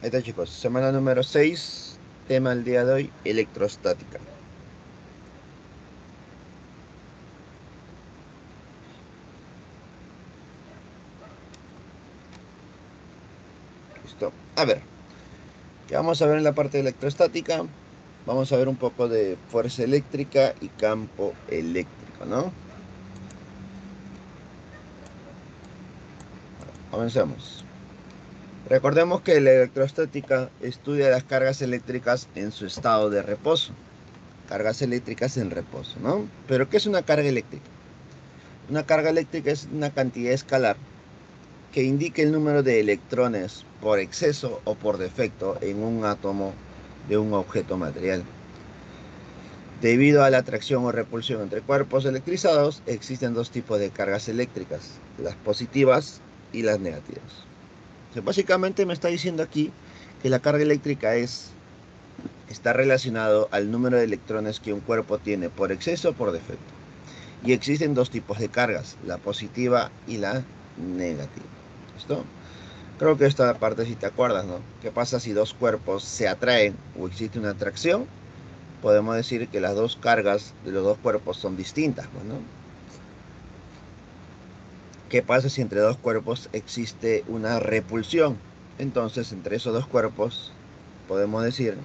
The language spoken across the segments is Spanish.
Ahí está, chicos. Semana número 6. Tema del día de hoy, electrostática. Listo. A ver, ¿qué vamos a ver en la parte de electrostática? Vamos a ver un poco de fuerza eléctrica y campo eléctrico, ¿no? Comencemos. Recordemos que la electrostática estudia las cargas eléctricas en su estado de reposo. Cargas eléctricas en reposo, ¿no? Pero ¿qué es una carga eléctrica? Una carga eléctrica es una cantidad escalar que indique el número de electrones por exceso o por defecto en un átomo de un objeto material. Debido a la atracción o repulsión entre cuerpos electrizados, existen dos tipos de cargas eléctricas, las positivas y las negativas. O sea, básicamente me está diciendo aquí que la carga eléctrica está relacionado al número de electrones que un cuerpo tiene por exceso o por defecto. Y existen dos tipos de cargas, la positiva y la negativa. ¿Listo? Creo que esta parte sí te acuerdas, ¿no? ¿Qué pasa si dos cuerpos se atraen o existe una atracción? Podemos decir que las dos cargas de los dos cuerpos son distintas, pues, ¿no? ¿Qué pasa si entre dos cuerpos existe una repulsión? Entonces, entre esos dos cuerpos podemos decir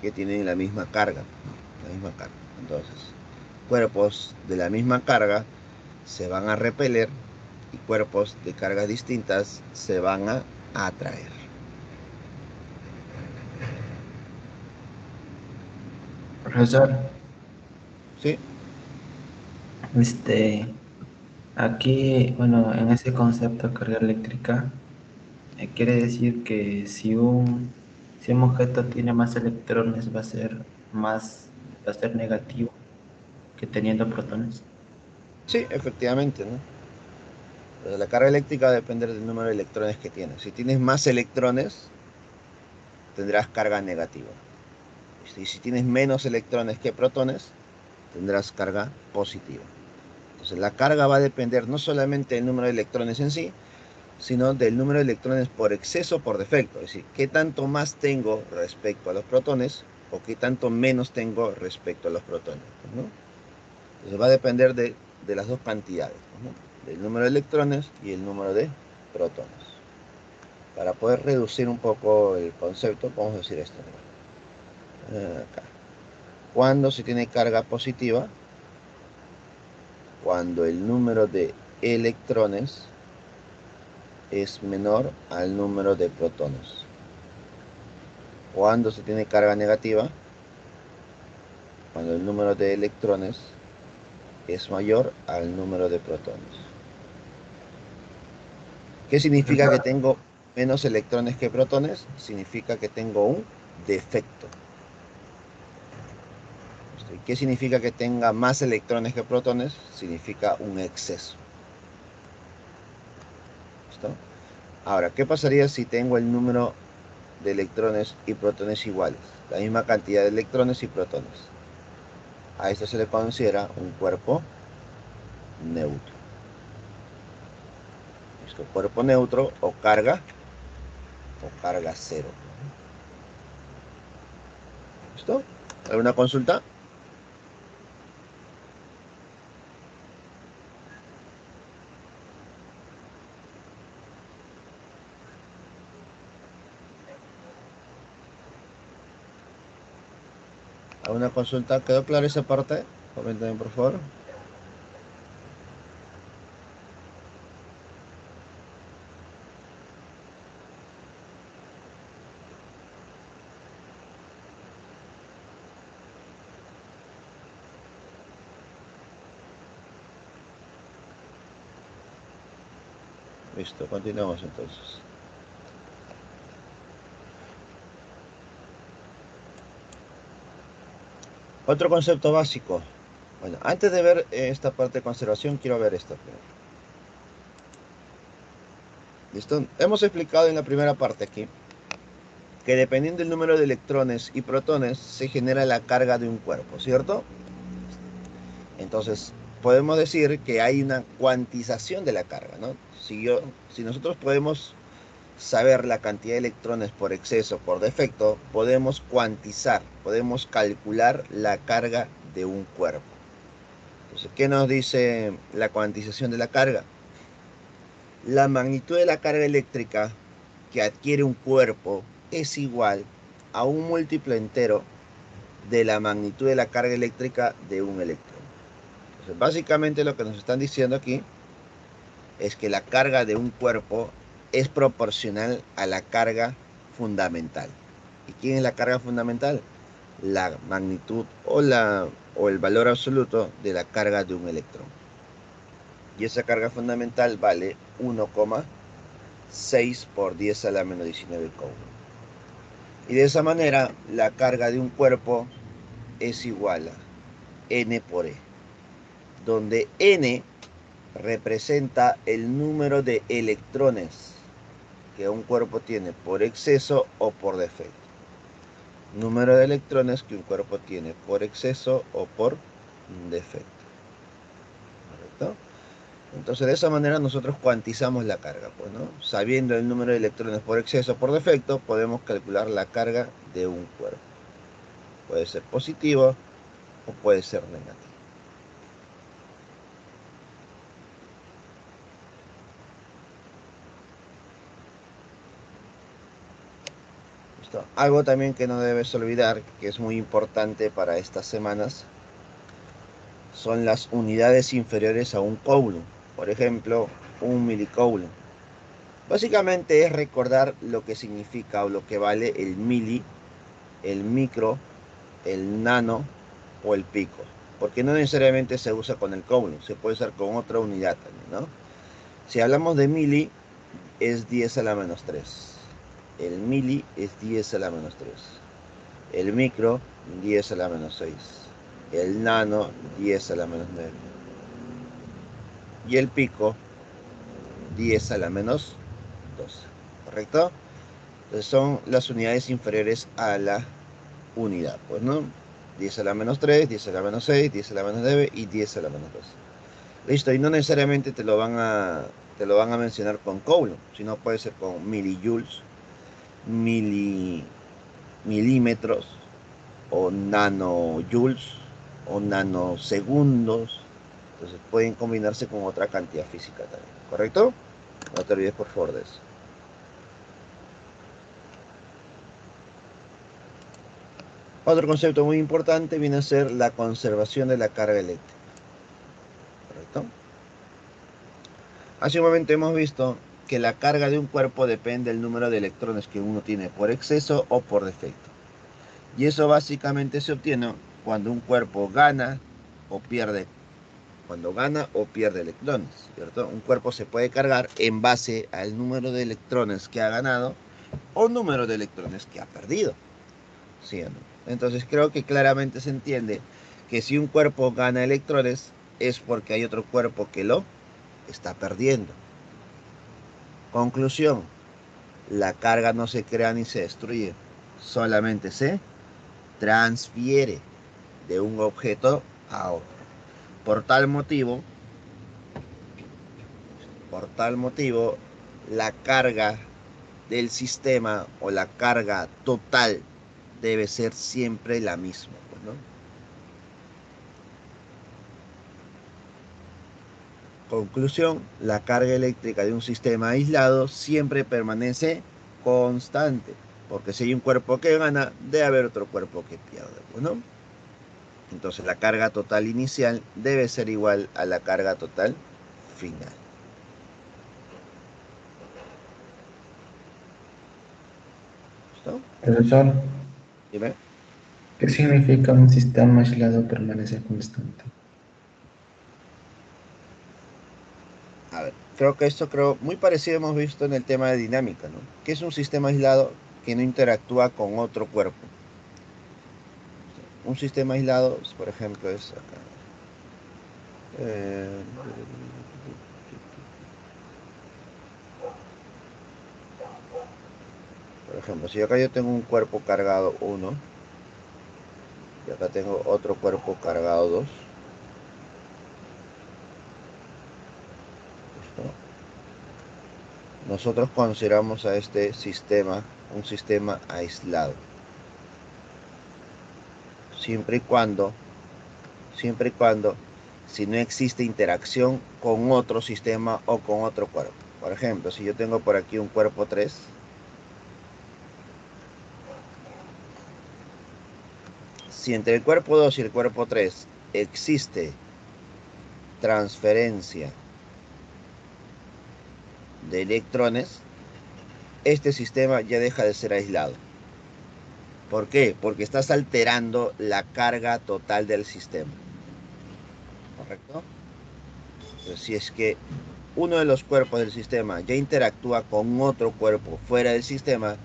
que tienen la misma carga, ¿no? La misma carga. Entonces, cuerpos de la misma carga se van a repeler y cuerpos de cargas distintas se van a atraer. Profesor, ¿Sí? este, aquí, bueno, en ese concepto de carga eléctrica, quiere decir que si un objeto tiene más electrones va a ser negativo que teniendo protones. Sí, efectivamente, ¿no? La carga eléctrica va a depender del número de electrones que tienes. Si tienes más electrones, tendrás carga negativa. Y si tienes menos electrones que protones, tendrás carga positiva. Entonces la carga va a depender no solamente del número de electrones en sí, sino del número de electrones por exceso o por defecto. Es decir, qué tanto más tengo respecto a los protones o qué tanto menos tengo respecto a los protones, ¿no? Entonces va a depender de las dos cantidades, ¿no? Del número de electrones y el número de protones. Para poder reducir un poco el concepto, vamos a decir esto. Acá. Cuando se tiene carga positiva, cuando el número de electrones es menor al número de protones. Cuando se tiene carga negativa, cuando el número de electrones es mayor al número de protones. ¿Qué significa que Profesor, tengo menos electrones que protones? Significa que tengo un defecto. ¿Qué significa que tenga más electrones que protones? Significa un exceso. ¿Listo? Ahora, ¿qué pasaría si tengo el número de electrones y protones iguales? La misma cantidad de electrones y protones. A esto se le considera un cuerpo neutro. ¿Listo? Cuerpo neutro o carga cero. ¿Listo? ¿Alguna consulta? ¿Alguna consulta? ¿Quedó clara esa parte? Comenten, por favor. Listo, continuamos entonces. Otro concepto básico. Bueno, antes de ver esta parte de conservación, quiero ver esto primero. ¿Listo? Hemos explicado en la primera parte aquí que dependiendo del número de electrones y protones se genera la carga de un cuerpo, ¿cierto? Entonces, podemos decir que hay una cuantización de la carga, ¿no? Si nosotros podemos saber la cantidad de electrones por exceso, por defecto, podemos cuantizar, podemos calcular la carga de un cuerpo. Entonces, ¿qué nos dice la cuantización de la carga? La magnitud de la carga eléctrica que adquiere un cuerpo es igual a un múltiplo entero de la magnitud de la carga eléctrica de un electrón. Entonces, básicamente lo que nos están diciendo aquí es que la carga de un cuerpo es proporcional a la carga fundamental. ¿Y quién es la carga fundamental? La magnitud o el valor absoluto de la carga de un electrón. Y esa carga fundamental vale 1,6 por 10 a la menos 19 coulomb. Y de esa manera, la carga de un cuerpo es igual a N por E, donde N representa el número de electrones que un cuerpo tiene por exceso o por defecto. Número de electrones que un cuerpo tiene por exceso o por defecto. ¿Correcto? Entonces, de esa manera nosotros cuantizamos la carga, pues, ¿no? Sabiendo el número de electrones por exceso o por defecto, podemos calcular la carga de un cuerpo. Puede ser positivo o puede ser negativo. ¿Listo? Algo también que no debes olvidar, que es muy importante para estas semanas, son las unidades inferiores a un coulomb. Por ejemplo, un milicoulomb. Básicamente es recordar lo que significa o lo que vale el mili, el micro, el nano o el pico. Porque no necesariamente se usa con el coulomb, se puede usar con otra unidad también, ¿no? Si hablamos de mili, es 10 a la menos 3. El mili es 10 a la menos 3. El micro, 10 a la menos 6. El nano, 10 a la menos 9. Y el pico, 10 a la menos 12. ¿Correcto? Entonces son las unidades inferiores a la unidad, pues, ¿no? 10 a la menos 3, 10 a la menos 6, 10 a la menos 9 y 10 a la menos 12. Listo, y no necesariamente te lo van a mencionar con coulomb, sino puede ser con milijoules, milímetros, o nanojoules, o nanosegundos. Entonces pueden combinarse con otra cantidad física también, ¿correcto? No te olvides por favor de eso. Otro concepto muy importante viene a ser la conservación de la carga eléctrica, ¿correcto? Hace un momento hemos visto que la carga de un cuerpo depende del número de electrones que uno tiene por exceso o por defecto. Y eso básicamente se obtiene cuando un cuerpo gana o pierde, electrones, ¿cierto? Un cuerpo se puede cargar en base al número de electrones que ha ganado o número de electrones que ha perdido, ¿sí o no? Entonces creo que claramente se entiende que si un cuerpo gana electrones es porque hay otro cuerpo que lo está perdiendo. Conclusión, la carga no se crea ni se destruye, solamente se transfiere de un objeto a otro. Por tal motivo, la carga del sistema o la carga total debe ser siempre la misma, ¿no? Conclusión, la carga eléctrica de un sistema aislado siempre permanece constante, porque si hay un cuerpo que gana, debe haber otro cuerpo que pierde, ¿no? Entonces la carga total inicial debe ser igual a la carga total final. ¿Listo? Profesor, Dime. ¿qué significa un sistema aislado permanece constante? A ver, creo muy parecido hemos visto en el tema de dinámica, ¿no? Que es un sistema aislado que no interactúa con otro cuerpo. Un sistema aislado, por ejemplo, es acá. Eh, por ejemplo, si acá yo tengo un cuerpo cargado 1 y acá tengo otro cuerpo cargado 2, nosotros consideramos a este sistema un sistema aislado. Siempre y cuando, si no existe interacción con otro sistema o con otro cuerpo. Por ejemplo, si yo tengo por aquí un cuerpo 3, si entre el cuerpo 2 y el cuerpo 3 existe transferencia de electrones, este sistema ya deja de ser aislado. ¿Por qué? Porque estás alterando la carga total del sistema. ¿Correcto? Entonces, si es que uno de los cuerpos del sistema ya interactúa con otro cuerpo fuera del sistema,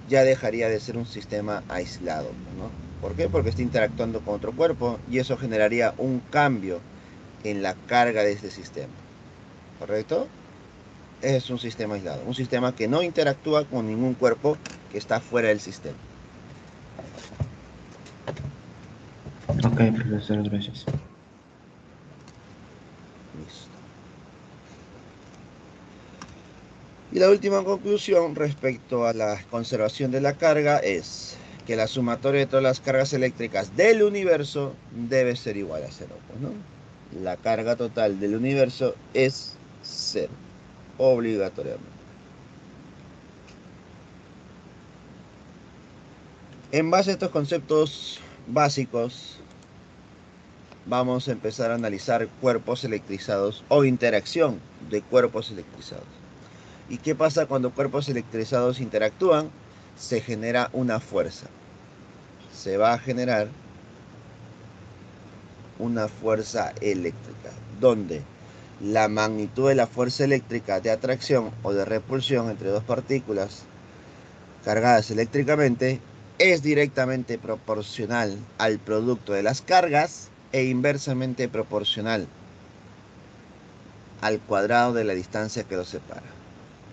ya dejaría de ser un sistema aislado, ¿no? ¿Por qué? Porque está interactuando con otro cuerpo y eso generaría un cambio en la carga de este sistema. ¿Correcto? Es un sistema aislado, un sistema que no interactúa con ningún cuerpo que está fuera del sistema. Ok, profesor, gracias. Listo. Y la última conclusión respecto a la conservación de la carga es que la sumatoria de todas las cargas eléctricas del universo debe ser igual a cero, pues, ¿no? La carga total del universo es cero, obligatoriamente. En base a estos conceptos básicos, vamos a empezar a analizar cuerpos electrizados o interacción de cuerpos electrizados. ¿Y qué pasa cuando cuerpos electrizados interactúan? Se genera una fuerza. Se va a generar una fuerza eléctrica, donde la magnitud de la fuerza eléctrica de atracción o de repulsión entre dos partículas cargadas eléctricamente es directamente proporcional al producto de las cargas e inversamente proporcional al cuadrado de la distancia que los separa.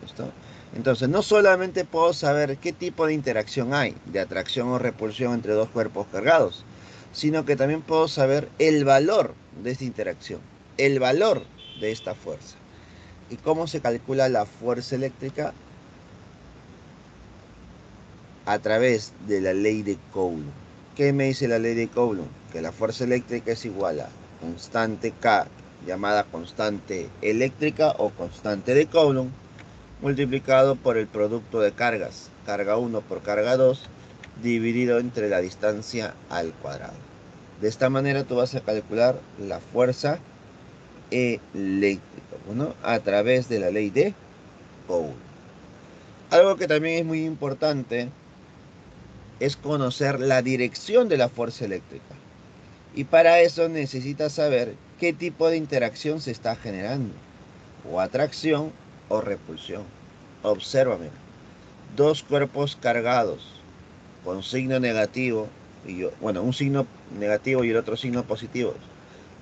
¿Listo? Entonces, no solamente puedo saber qué tipo de interacción hay, de atracción o repulsión entre dos cuerpos cargados, sino que también puedo saber el valor de esta interacción, el valor de esta fuerza. ¿Y cómo se calcula la fuerza eléctrica? A través de la ley de Coulomb. ¿Qué me dice la ley de Coulomb? Que la fuerza eléctrica es igual a constante K, llamada constante eléctrica o constante de Coulomb, multiplicado por el producto de cargas, carga 1 por carga 2, dividido entre la distancia al cuadrado. De esta manera tú vas a calcular la fuerza eléctrica, ¿no? A través de la ley de Coulomb. Algo que también es muy importante es conocer la dirección de la fuerza eléctrica. Y para eso necesitas saber qué tipo de interacción se está generando, o atracción o repulsión. Obsérvame. Dos cuerpos cargados con signo negativo, un signo negativo y el otro signo positivo.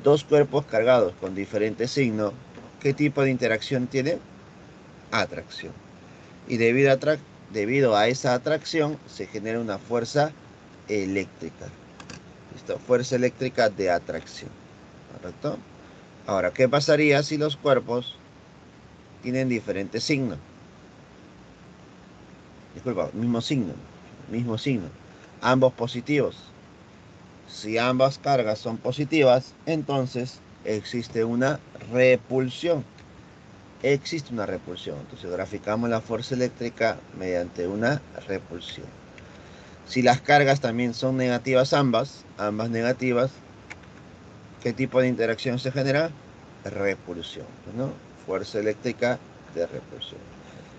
Dos cuerpos cargados con diferentes signos, ¿qué tipo de interacción tienen? Atracción. Y debido a esa atracción se genera una fuerza eléctrica. ¿Listo? Fuerza eléctrica de atracción. ¿Correcto? Ahora, ¿qué pasaría si los cuerpos tienen diferentes signos? Disculpa, mismo signo, ambos positivos. Si ambas cargas son positivas, entonces existe una repulsión. Existe una repulsión. Entonces graficamos la fuerza eléctrica mediante una repulsión. Si las cargas también son negativas ambas negativas, ¿qué tipo de interacción se genera? Repulsión, ¿no? Fuerza eléctrica de repulsión.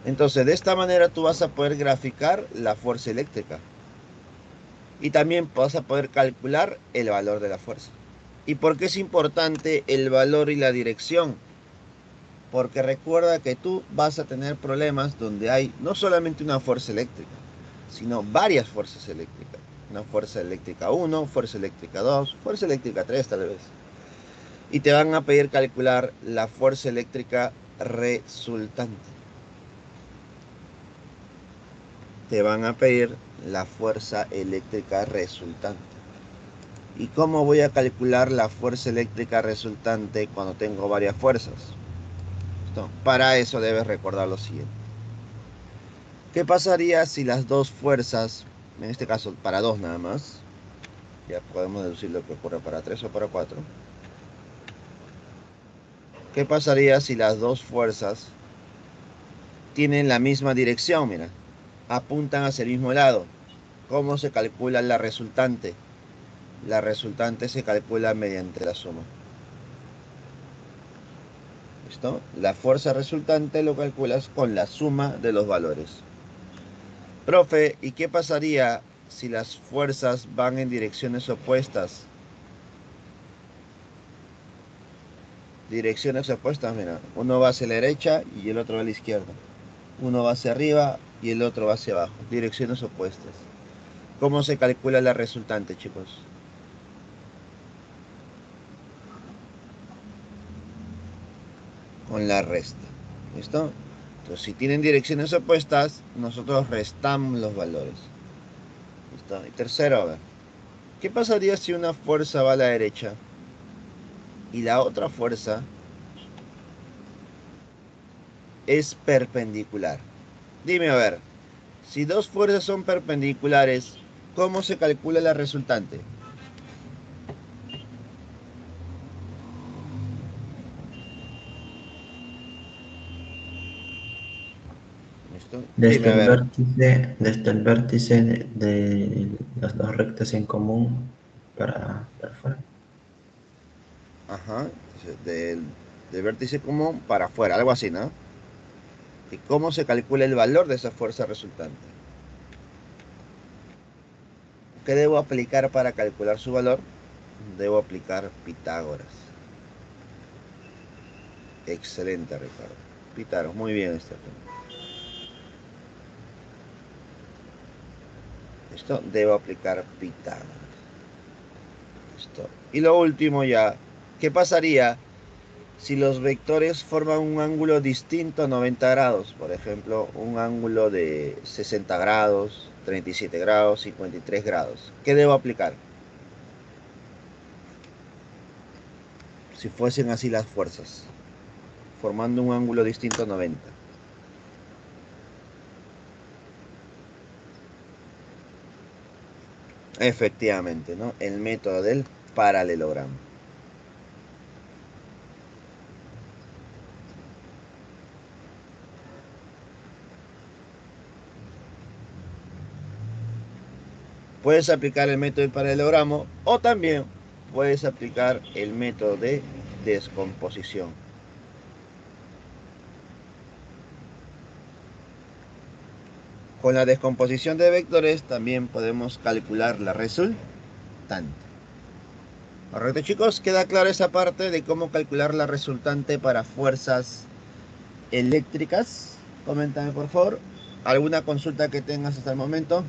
Entonces, de esta manera tú vas a poder graficar la fuerza eléctrica. Y también vas a poder calcular el valor de la fuerza. ¿Y por qué es importante el valor y la dirección? Porque recuerda que tú vas a tener problemas donde hay no solamente una fuerza eléctrica, sino varias fuerzas eléctricas. Una fuerza eléctrica 1, fuerza eléctrica 2, fuerza eléctrica 3 tal vez. Y te van a pedir calcular la fuerza eléctrica resultante. Te van a pedir la fuerza eléctrica resultante. ¿Y cómo voy a calcular la fuerza eléctrica resultante cuando tengo varias fuerzas? Para eso debes recordar lo siguiente. ¿Qué pasaría si las dos fuerzas, en este caso para dos nada más, ya podemos deducir lo que ocurre para tres o para cuatro? ¿Qué pasaría si las dos fuerzas tienen la misma dirección? Mira, apuntan hacia el mismo lado. ¿Cómo se calcula la resultante? La resultante se calcula mediante la suma. ¿Listo? La fuerza resultante lo calculas con la suma de los valores. Profe, ¿y qué pasaría si las fuerzas van en direcciones opuestas? Direcciones opuestas, mira. Uno va hacia la derecha y el otro va a la izquierda. Uno va hacia arriba y el otro va hacia abajo. Direcciones opuestas. ¿Cómo se calcula la resultante, chicos? Con la resta. ¿Listo? Entonces, si tienen direcciones opuestas, nosotros restamos los valores. ¿Listo? Y tercero, a ver. ¿Qué pasaría si una fuerza va a la derecha y la otra fuerza es perpendicular? Dime, a ver, si dos fuerzas son perpendiculares, ¿cómo se calcula la resultante? ¿Listo? Dime, a ver. Desde el vértice de las dos rectas en común para afuera. Ajá. Entonces, del vértice común para afuera, algo así, ¿no? ¿Y cómo se calcula el valor de esa fuerza resultante? ¿Qué debo aplicar para calcular su valor? Debo aplicar Pitágoras. Excelente, Ricardo. Pitágoras, muy bien, Estefan. ¿Listo? Debo aplicar Pitágoras. ¿Listo? Y lo último ya, ¿qué pasaría si los vectores forman un ángulo distinto a 90 grados? Por ejemplo, un ángulo de 60 grados, 37 grados, 53 grados. ¿Qué debo aplicar? Si fuesen así las fuerzas, formando un ángulo distinto a 90. Efectivamente, ¿no? El método del paralelogramo. Puedes aplicar el método del paralelogramo o también puedes aplicar el método de descomposición. Con la descomposición de vectores también podemos calcular la resultante. ¿Correcto, chicos? ¿Queda clara esa parte de cómo calcular la resultante para fuerzas eléctricas? Coméntame, por favor. ¿Alguna consulta que tengas hasta el momento?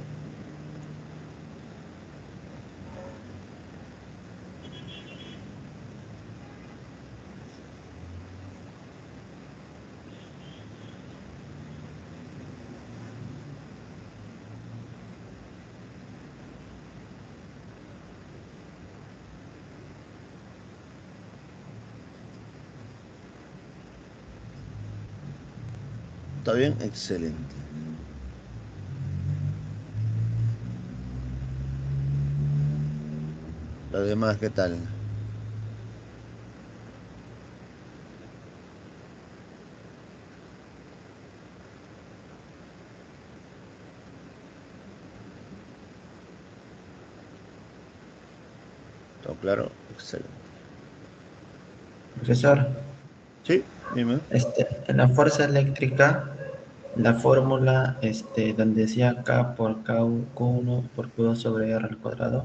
¿Está bien? Excelente. Los demás, ¿qué tal? ¿Todo claro? Excelente. Profesor, Sí, dime. en la fuerza eléctrica, la fórmula donde decía K por Q1 por Q2 sobre R al cuadrado,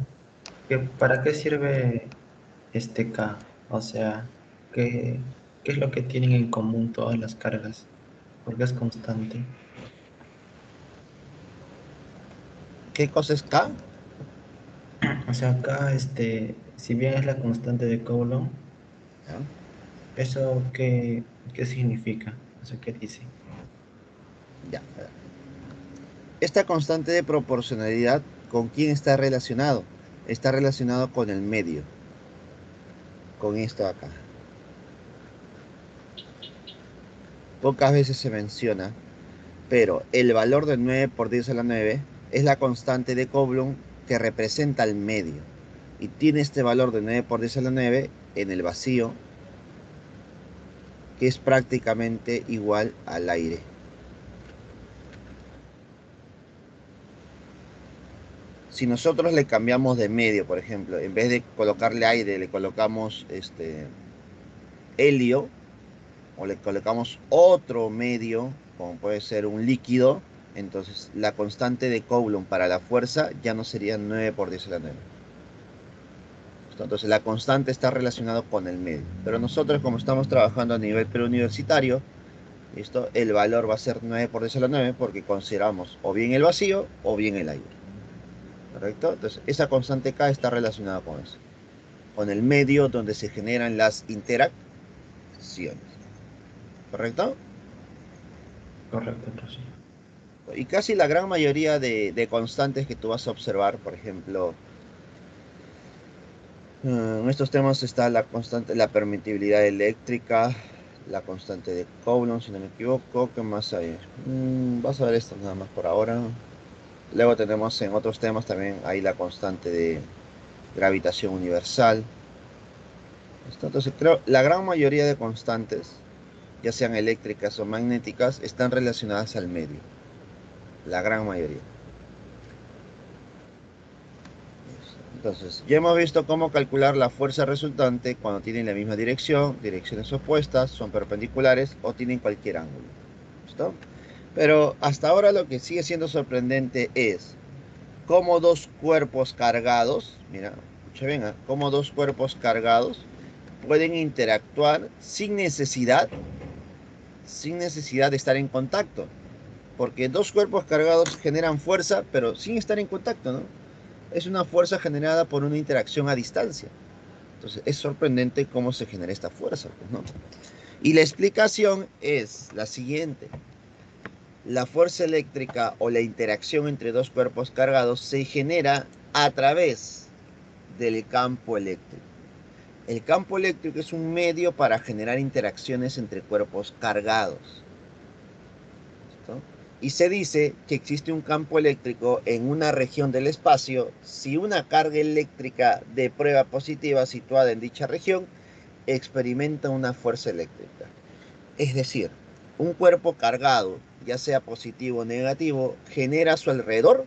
¿para qué sirve este K? O sea, ¿qué es lo que tienen en común todas las cargas? Porque es constante. ¿Qué cosa es K? O sea, acá, si bien es la constante de Coulomb, Ya. ¿eso qué significa? O sea, ¿qué dice? Ya. Esta constante de proporcionalidad, ¿con quién está relacionado? Está relacionado con el medio, con esto acá. Pocas veces se menciona, pero el valor de 9 por 10 a la 9 es la constante de Coulomb que representa el medio. Y tiene este valor de 9 por 10 a la 9 en el vacío, que es prácticamente igual al aire. Si nosotros le cambiamos de medio, por ejemplo, en vez de colocarle aire, le colocamos helio, o le colocamos otro medio, como puede ser un líquido, entonces la constante de Coulomb para la fuerza ya no sería 9 por 10 a la 9. Entonces la constante está relacionada con el medio. Pero nosotros, como estamos trabajando a nivel preuniversitario, ¿listo? El valor va a ser 9 por 10 a la 9 porque consideramos o bien el vacío o bien el aire. ¿Correcto? Entonces esa constante K está relacionada con eso. Con el medio donde se generan las interacciones. ¿Correcto? Correcto, profe. Y casi la gran mayoría de constantes que tú vas a observar, por ejemplo, en estos temas está la constante, la permitividad eléctrica, la constante de Coulomb, si no me equivoco. ¿Qué más hay? Vas a ver esto nada más por ahora. Luego tenemos en otros temas también hay la constante de gravitación universal. ¿Listo? Entonces creo la gran mayoría de constantes, ya sean eléctricas o magnéticas, están relacionadas al medio. La gran mayoría. Entonces, ya hemos visto cómo calcular la fuerza resultante cuando tienen la misma dirección, direcciones opuestas, son perpendiculares o tienen cualquier ángulo. ¿Listo? Pero hasta ahora lo que sigue siendo sorprendente es cómo dos cuerpos cargados, mira, escucha bien, cómo dos cuerpos cargados pueden interactuar sin necesidad de estar en contacto. Porque dos cuerpos cargados generan fuerza, pero sin estar en contacto, ¿no? Es una fuerza generada por una interacción a distancia. Entonces, es sorprendente cómo se genera esta fuerza, pues, ¿no? Y la explicación es la siguiente. La fuerza eléctrica o la interacción entre dos cuerpos cargados se genera a través del campo eléctrico. El campo eléctrico es un medio para generar interacciones entre cuerpos cargados. ¿Listo? Y se dice que existe un campo eléctrico en una región del espacio si una carga eléctrica de prueba positiva situada en dicha región experimenta una fuerza eléctrica. Es decir, un cuerpo cargado, ya sea positivo o negativo, genera a su alrededor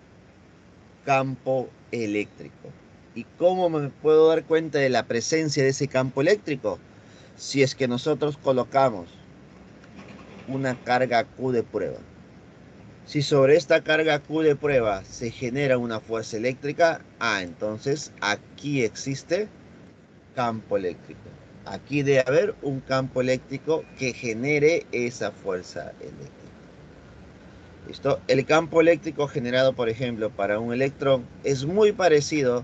campo eléctrico. ¿Y cómo me puedo dar cuenta de la presencia de ese campo eléctrico? Si es que nosotros colocamos una carga Q de prueba. Si sobre esta carga Q de prueba se genera una fuerza eléctrica, entonces aquí existe campo eléctrico. Aquí debe haber un campo eléctrico que genere esa fuerza eléctrica. ¿Listo? El campo eléctrico generado, por ejemplo, para un electrón es muy parecido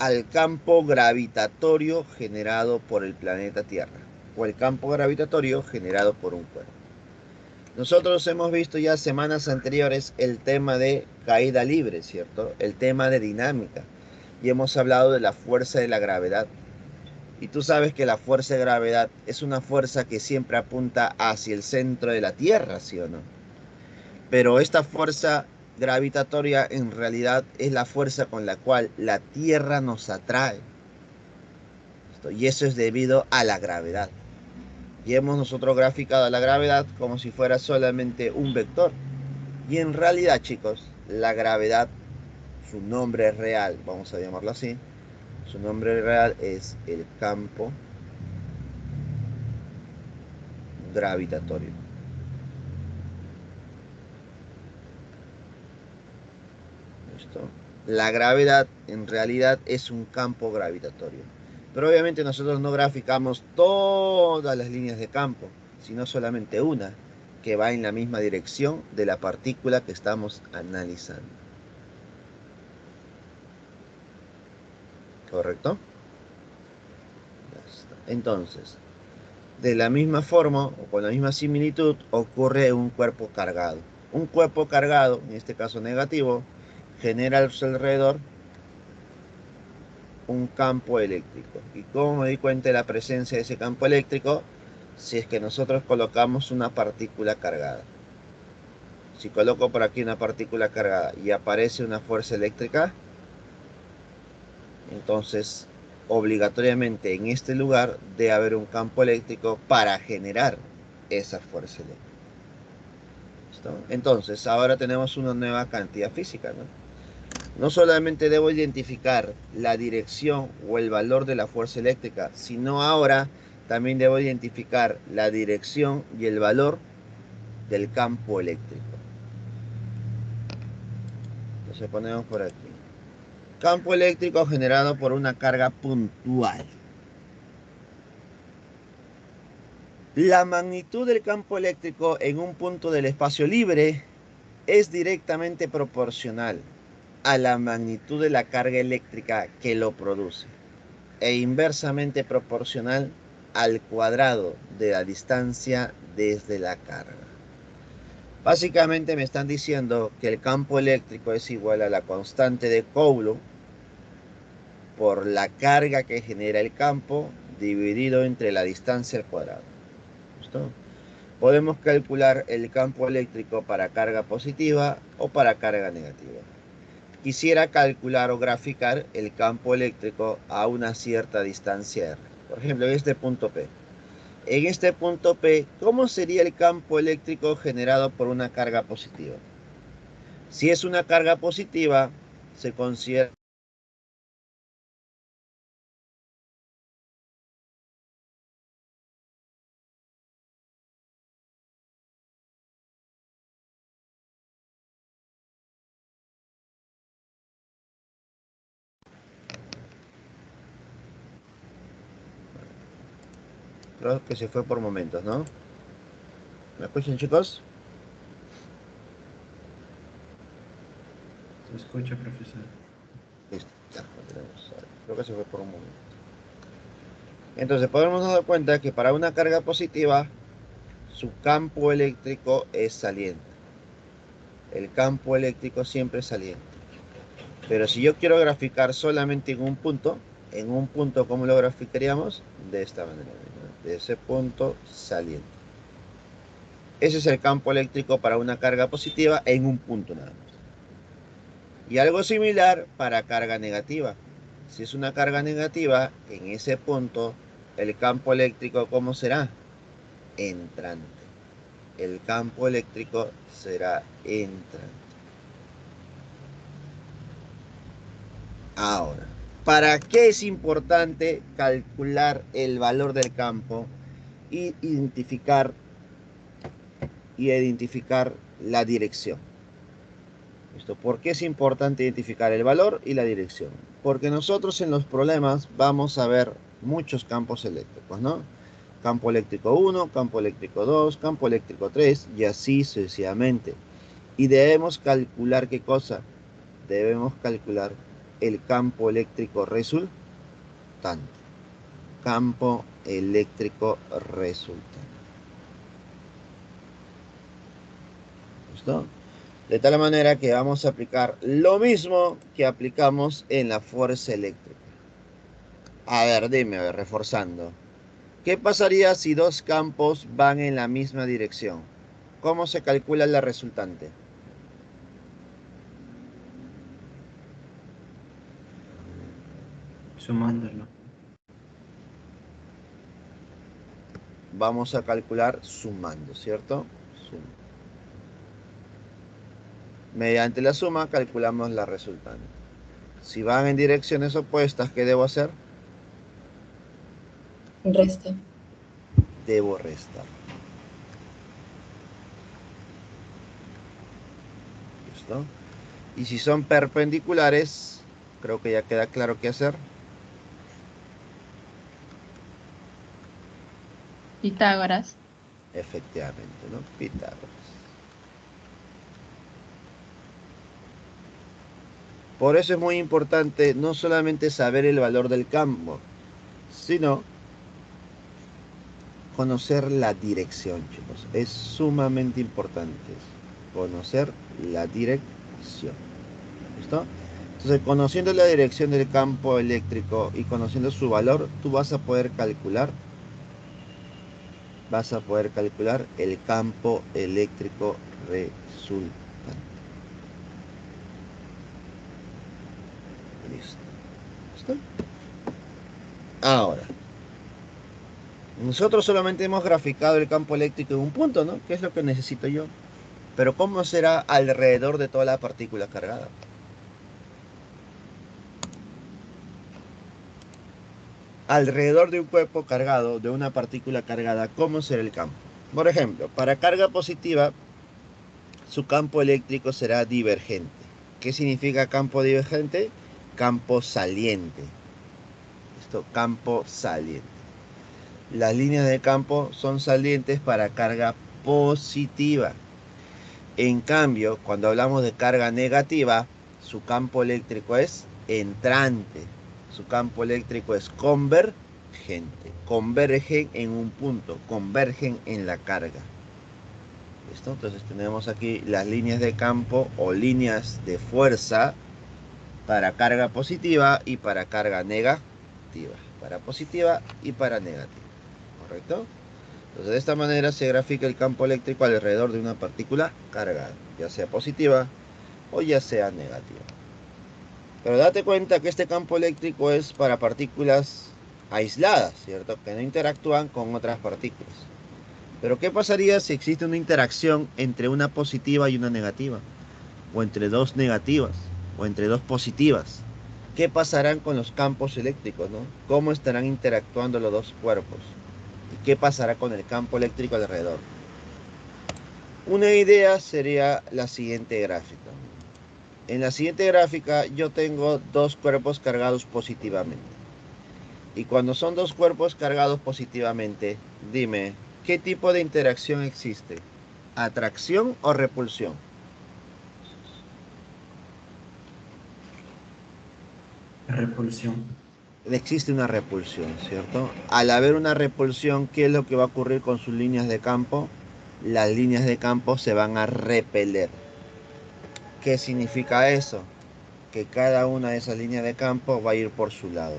al campo gravitatorio generado por el planeta Tierra o el campo gravitatorio generado por un cuerpo. Nosotros hemos visto ya semanas anteriores el tema de caída libre, ¿cierto? El tema de dinámica. Y hemos hablado de la fuerza de la gravedad. Y tú sabes que la fuerza de gravedad es una fuerza que siempre apunta hacia el centro de la Tierra, ¿sí o no? Pero esta fuerza gravitatoria en realidad es la fuerza con la cual la Tierra nos atrae. Y eso es debido a la gravedad. Y hemos nosotros graficado la gravedad como si fuera solamente un vector. Y en realidad, chicos, la gravedad, su nombre real, vamos a llamarlo así, su nombre real es el campo gravitatorio. ¿Listo? La gravedad en realidad es un campo gravitatorio. Pero obviamente nosotros no graficamos todas las líneas de campo, sino solamente una, que va en la misma dirección de la partícula que estamos analizando. ¿Correcto? Entonces, de la misma forma o con la misma similitud ocurre un cuerpo cargado. Un cuerpo cargado, en este caso negativo, genera a su alrededor un campo eléctrico. ¿Y cómo me di cuenta de la presencia de ese campo eléctrico? Si es que nosotros colocamos una partícula cargada. Si coloco por aquí una partícula cargada y aparece una fuerza eléctrica, entonces obligatoriamente en este lugar debe haber un campo eléctrico para generar esa fuerza eléctrica. ¿Listo? Entonces, ahora tenemos una nueva cantidad física, ¿no? No solamente debo identificar la dirección o el valor de la fuerza eléctrica, sino ahora también debo identificar la dirección y el valor del campo eléctrico. Entonces ponemos por aquí. Campo eléctrico generado por una carga puntual. La magnitud del campo eléctrico en un punto del espacio libre es directamente proporcional a la magnitud de la carga eléctrica que lo produce e inversamente proporcional al cuadrado de la distancia desde la carga. Básicamente me están diciendo que el campo eléctrico es igual a la constante de Coulomb por la carga que genera el campo dividido entre la distancia al cuadrado. ¿Listo? Podemos calcular el campo eléctrico para carga positiva o para carga negativa. Quisiera calcular o graficar el campo eléctrico a una cierta distancia R. Por ejemplo, en este punto P. En este punto P, ¿cómo sería el campo eléctrico generado por una carga positiva? Si es una carga positiva, se considera creo que se fue por momentos, ¿no? ¿Me escuchan, chicos? Se escucha, profesor. Listo, ya, continuamos. Creo que se fue por un momento. Entonces podemos dar cuenta que para una carga positiva, su campo eléctrico es saliente. El campo eléctrico siempre es saliente. Pero si yo quiero graficar solamente en un punto, ¿cómo lo graficaríamos? De esta manera, ¿no? De ese punto saliente. Ese es el campo eléctrico para una carga positiva en un punto nada más. Y algo similar para carga negativa. Si es una carga negativa, en ese punto, el campo eléctrico, ¿cómo será? Entrante. El campo eléctrico será entrante. Ahora, ¿para qué es importante calcular el valor del campo y identificar la dirección? ¿Listo? ¿Por qué es importante identificar el valor y la dirección? Porque nosotros en los problemas vamos a ver muchos campos eléctricos, ¿no? Campo eléctrico 1, campo eléctrico 2, campo eléctrico 3 y así sucesivamente. Y debemos calcular ¿qué cosa? Debemos calcular el campo eléctrico resultante. Campo eléctrico resultante. ¿Listo? De tal manera que vamos a aplicar lo mismo que aplicamos en la fuerza eléctrica. A ver, dime, a ver, reforzando. ¿Qué pasaría si dos campos van en la misma dirección? ¿Cómo se calcula la resultante? Sumándolo. Vamos a calcular sumando, ¿cierto? Suma. Mediante la suma calculamos la resultante. Si van en direcciones opuestas, ¿qué debo hacer? Resta. Debo restar. ¿Listo? Y si son perpendiculares, creo que ya queda claro qué hacer. Pitágoras. Efectivamente, ¿no? Pitágoras. Por eso es muy importante no solamente saber el valor del campo, sino conocer la dirección, chicos. Es sumamente importante conocer la dirección. ¿Listo? Entonces, conociendo la dirección del campo eléctrico y conociendo su valor, tú vas a poder calcular el campo eléctrico resultante. Listo. ¿Listo? Ahora, nosotros solamente hemos graficado el campo eléctrico en un punto, ¿no? ¿Qué es lo que necesito yo? Pero ¿cómo será alrededor de toda la partícula cargada? Alrededor de un cuerpo cargado, de una partícula cargada, ¿cómo será el campo? Por ejemplo, para carga positiva, su campo eléctrico será divergente. ¿Qué significa campo divergente? Campo saliente. Esto, campo saliente. Las líneas de campo son salientes para carga positiva. En cambio, cuando hablamos de carga negativa, su campo eléctrico es entrante. Su campo eléctrico es convergente. Convergen en un punto, convergen en la carga. ¿Listo? Entonces tenemos aquí las líneas de campo o líneas de fuerza para carga positiva y para carga negativa. Para positiva y para negativa. ¿Correcto? Entonces de esta manera se grafica el campo eléctrico alrededor de una partícula cargada, ya sea positiva o ya sea negativa. Pero date cuenta que este campo eléctrico es para partículas aisladas, ¿cierto? Que no interactúan con otras partículas. Pero ¿qué pasaría si existe una interacción entre una positiva y una negativa? O entre dos negativas, o entre dos positivas. ¿Qué pasarán con los campos eléctricos, no? ¿Cómo estarán interactuando los dos cuerpos? ¿Y qué pasará con el campo eléctrico alrededor? Una idea sería la siguiente gráfica. En la siguiente gráfica yo tengo dos cuerpos cargados positivamente. Y cuando son dos cuerpos cargados positivamente, dime, ¿qué tipo de interacción existe? ¿Atracción o repulsión? Repulsión. Existe una repulsión, ¿cierto? Al haber una repulsión, ¿qué es lo que va a ocurrir con sus líneas de campo? Las líneas de campo se van a repeler. ¿Qué significa eso? Que cada una de esas líneas de campo va a ir por su lado.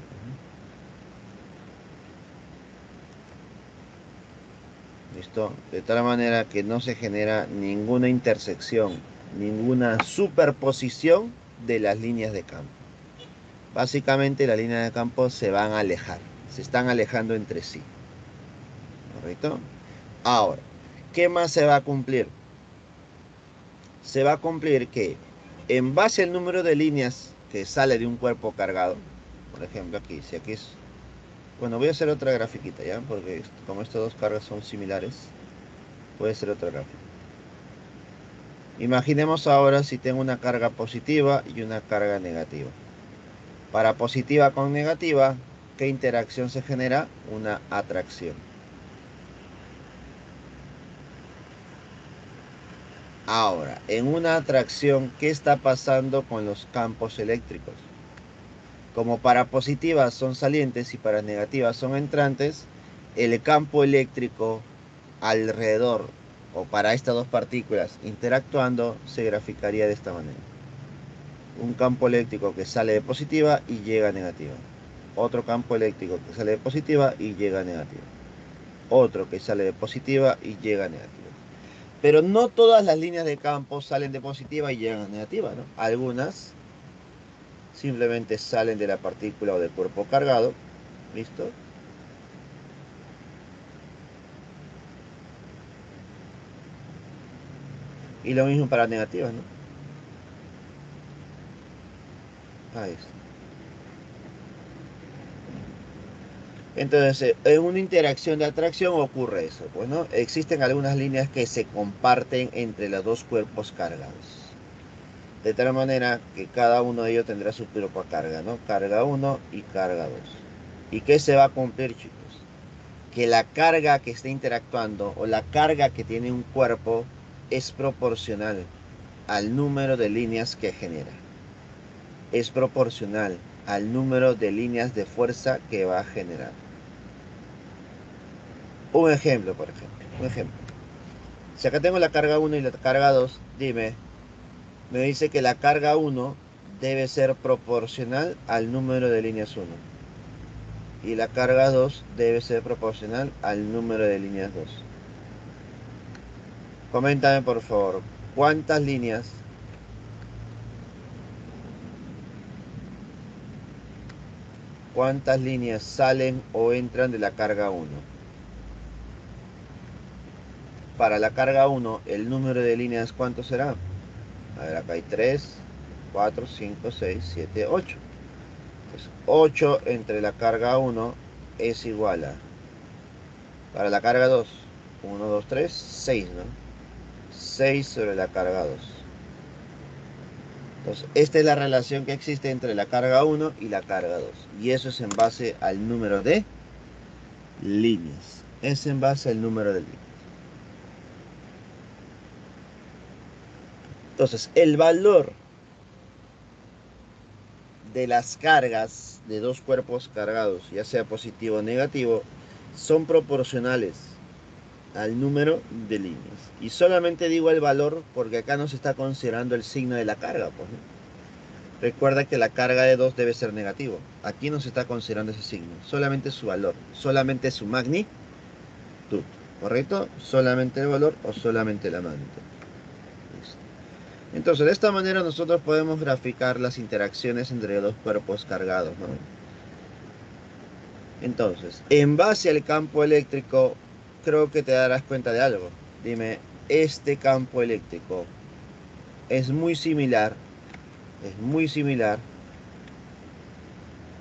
¿Listo? De tal manera que no se genera ninguna intersección, ninguna superposición de las líneas de campo. Básicamente las líneas de campo se van a alejar, se están alejando entre sí. ¿Correcto? Ahora, ¿qué más se va a cumplir? Se va a cumplir que en base al número de líneas que sale de un cuerpo cargado, por ejemplo aquí, si aquí es... Bueno, voy a hacer otra grafiquita, ¿ya? Porque como estas dos cargas son similares, puede ser otra gráfica. Imaginemos ahora si tengo una carga positiva y una carga negativa. Para positiva con negativa, ¿qué interacción se genera? Una atracción. Ahora, en una atracción, ¿qué está pasando con los campos eléctricos? Como para positivas son salientes y para negativas son entrantes, el campo eléctrico alrededor o para estas dos partículas interactuando se graficaría de esta manera. Un campo eléctrico que sale de positiva y llega a negativa. Otro campo eléctrico que sale de positiva y llega a negativa. Otro que sale de positiva y llega a negativa. Pero no todas las líneas de campo salen de positiva y llegan a negativa, ¿no? Algunas simplemente salen de la partícula o del cuerpo cargado. ¿Listo? Y lo mismo para negativas, ¿no? Ahí está. Entonces, en una interacción de atracción ocurre eso, pues, ¿no? Existen algunas líneas que se comparten entre los dos cuerpos cargados. De tal manera que cada uno de ellos tendrá su cuerpo a carga, ¿no? Carga 1 y carga 2. ¿Y qué se va a cumplir, chicos? Que la carga que está interactuando o la carga que tiene un cuerpo es proporcional al número de líneas que genera. Es proporcional al número de líneas de fuerza que va a generar. Un ejemplo, por ejemplo. Un ejemplo. Si acá tengo la carga 1 y la carga 2, dime, me dice que la carga 1 debe ser proporcional al número de líneas 1. Y la carga 2 debe ser proporcional al número de líneas 2. Coméntame, por favor, ¿Cuántas líneas? ¿Cuántas líneas salen o entran de la carga 1? Para la carga 1, el número de líneas, ¿cuánto será? A ver, acá hay 3, 4, 5, 6, 7, 8. Pues 8 entre la carga 1 es igual a, para la carga 2, 1, 2, 3, 6, ¿no? 6 sobre la carga 2. Entonces, esta es la relación que existe entre la carga 1 y la carga 2. Y eso es en base al número de líneas. Es en base al número de líneas. Entonces, el valor de las cargas de dos cuerpos cargados, ya sea positivo o negativo, son proporcionales al número de líneas. Y solamente digo el valor porque acá no se está considerando el signo de la carga, pues, ¿no? Recuerda que la carga de 2 debe ser negativo. Aquí no se está considerando ese signo, solamente su valor, solamente su magnitud, ¿correcto? Solamente el valor o solamente la magnitud. Listo. Entonces, de esta manera nosotros podemos graficar las interacciones entre dos cuerpos cargados, ¿no? Entonces, en base al campo eléctrico, creo que te darás cuenta de algo. Dime, este campo eléctrico es muy similar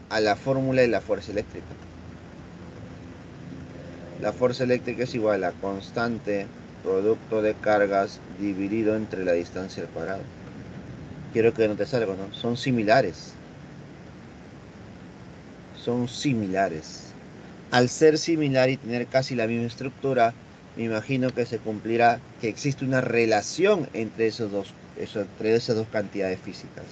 a la fórmula de la fuerza eléctrica. La fuerza eléctrica es igual a constante producto de cargas dividido entre la distancia al cuadrado. Quiero que notes algo, ¿no? Son similares. Son similares. Al ser similar y tener casi la misma estructura, me imagino que se cumplirá que existe una relación entre entre esas dos cantidades físicas.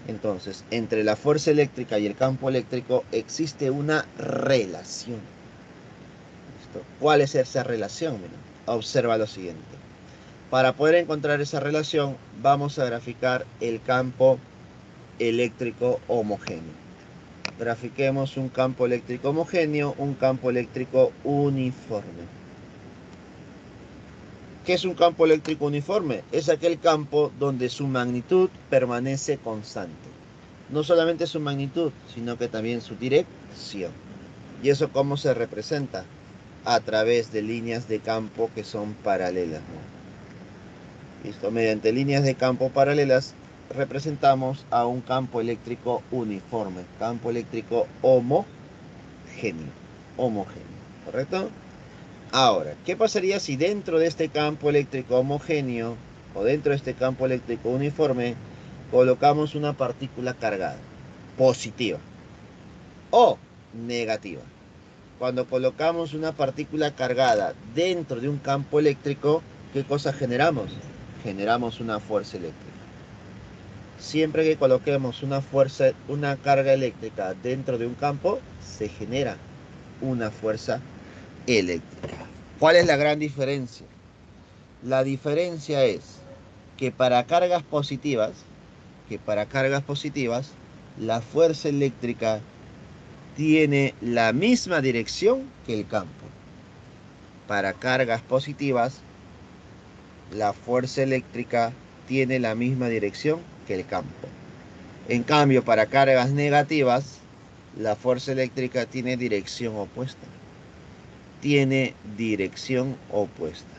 Entonces, entre la fuerza eléctrica y el campo eléctrico existe una relación. ¿Listo? ¿Cuál es esa relación? Mira, observa lo siguiente. Para poder encontrar esa relación, vamos a graficar el campo eléctrico homogéneo. Grafiquemos un campo eléctrico homogéneo, un campo eléctrico uniforme. ¿Qué es un campo eléctrico uniforme? Es aquel campo donde su magnitud permanece constante. No solamente su magnitud, sino que también su dirección. ¿Y eso cómo se representa? A través de líneas de campo que son paralelas, ¿no? ¿Listo? Mediante líneas de campo paralelas representamos a un campo eléctrico uniforme, campo eléctrico homogéneo, ¿correcto? Ahora, ¿qué pasaría si dentro de este campo eléctrico homogéneo o dentro de este campo eléctrico uniforme colocamos una partícula cargada, positiva o negativa? Cuando colocamos una partícula cargada dentro de un campo eléctrico, ¿qué cosa generamos? Generamos una fuerza eléctrica. Siempre que coloquemos una carga eléctrica dentro de un campo, se genera una fuerza eléctrica. ¿Cuál es la gran diferencia? La diferencia es que para cargas positivas, la fuerza eléctrica tiene la misma dirección que el campo. Para cargas positivas, la fuerza eléctrica tiene la misma dirección que el campo. En cambio, para cargas negativas, la fuerza eléctrica tiene dirección opuesta. Tiene dirección opuesta.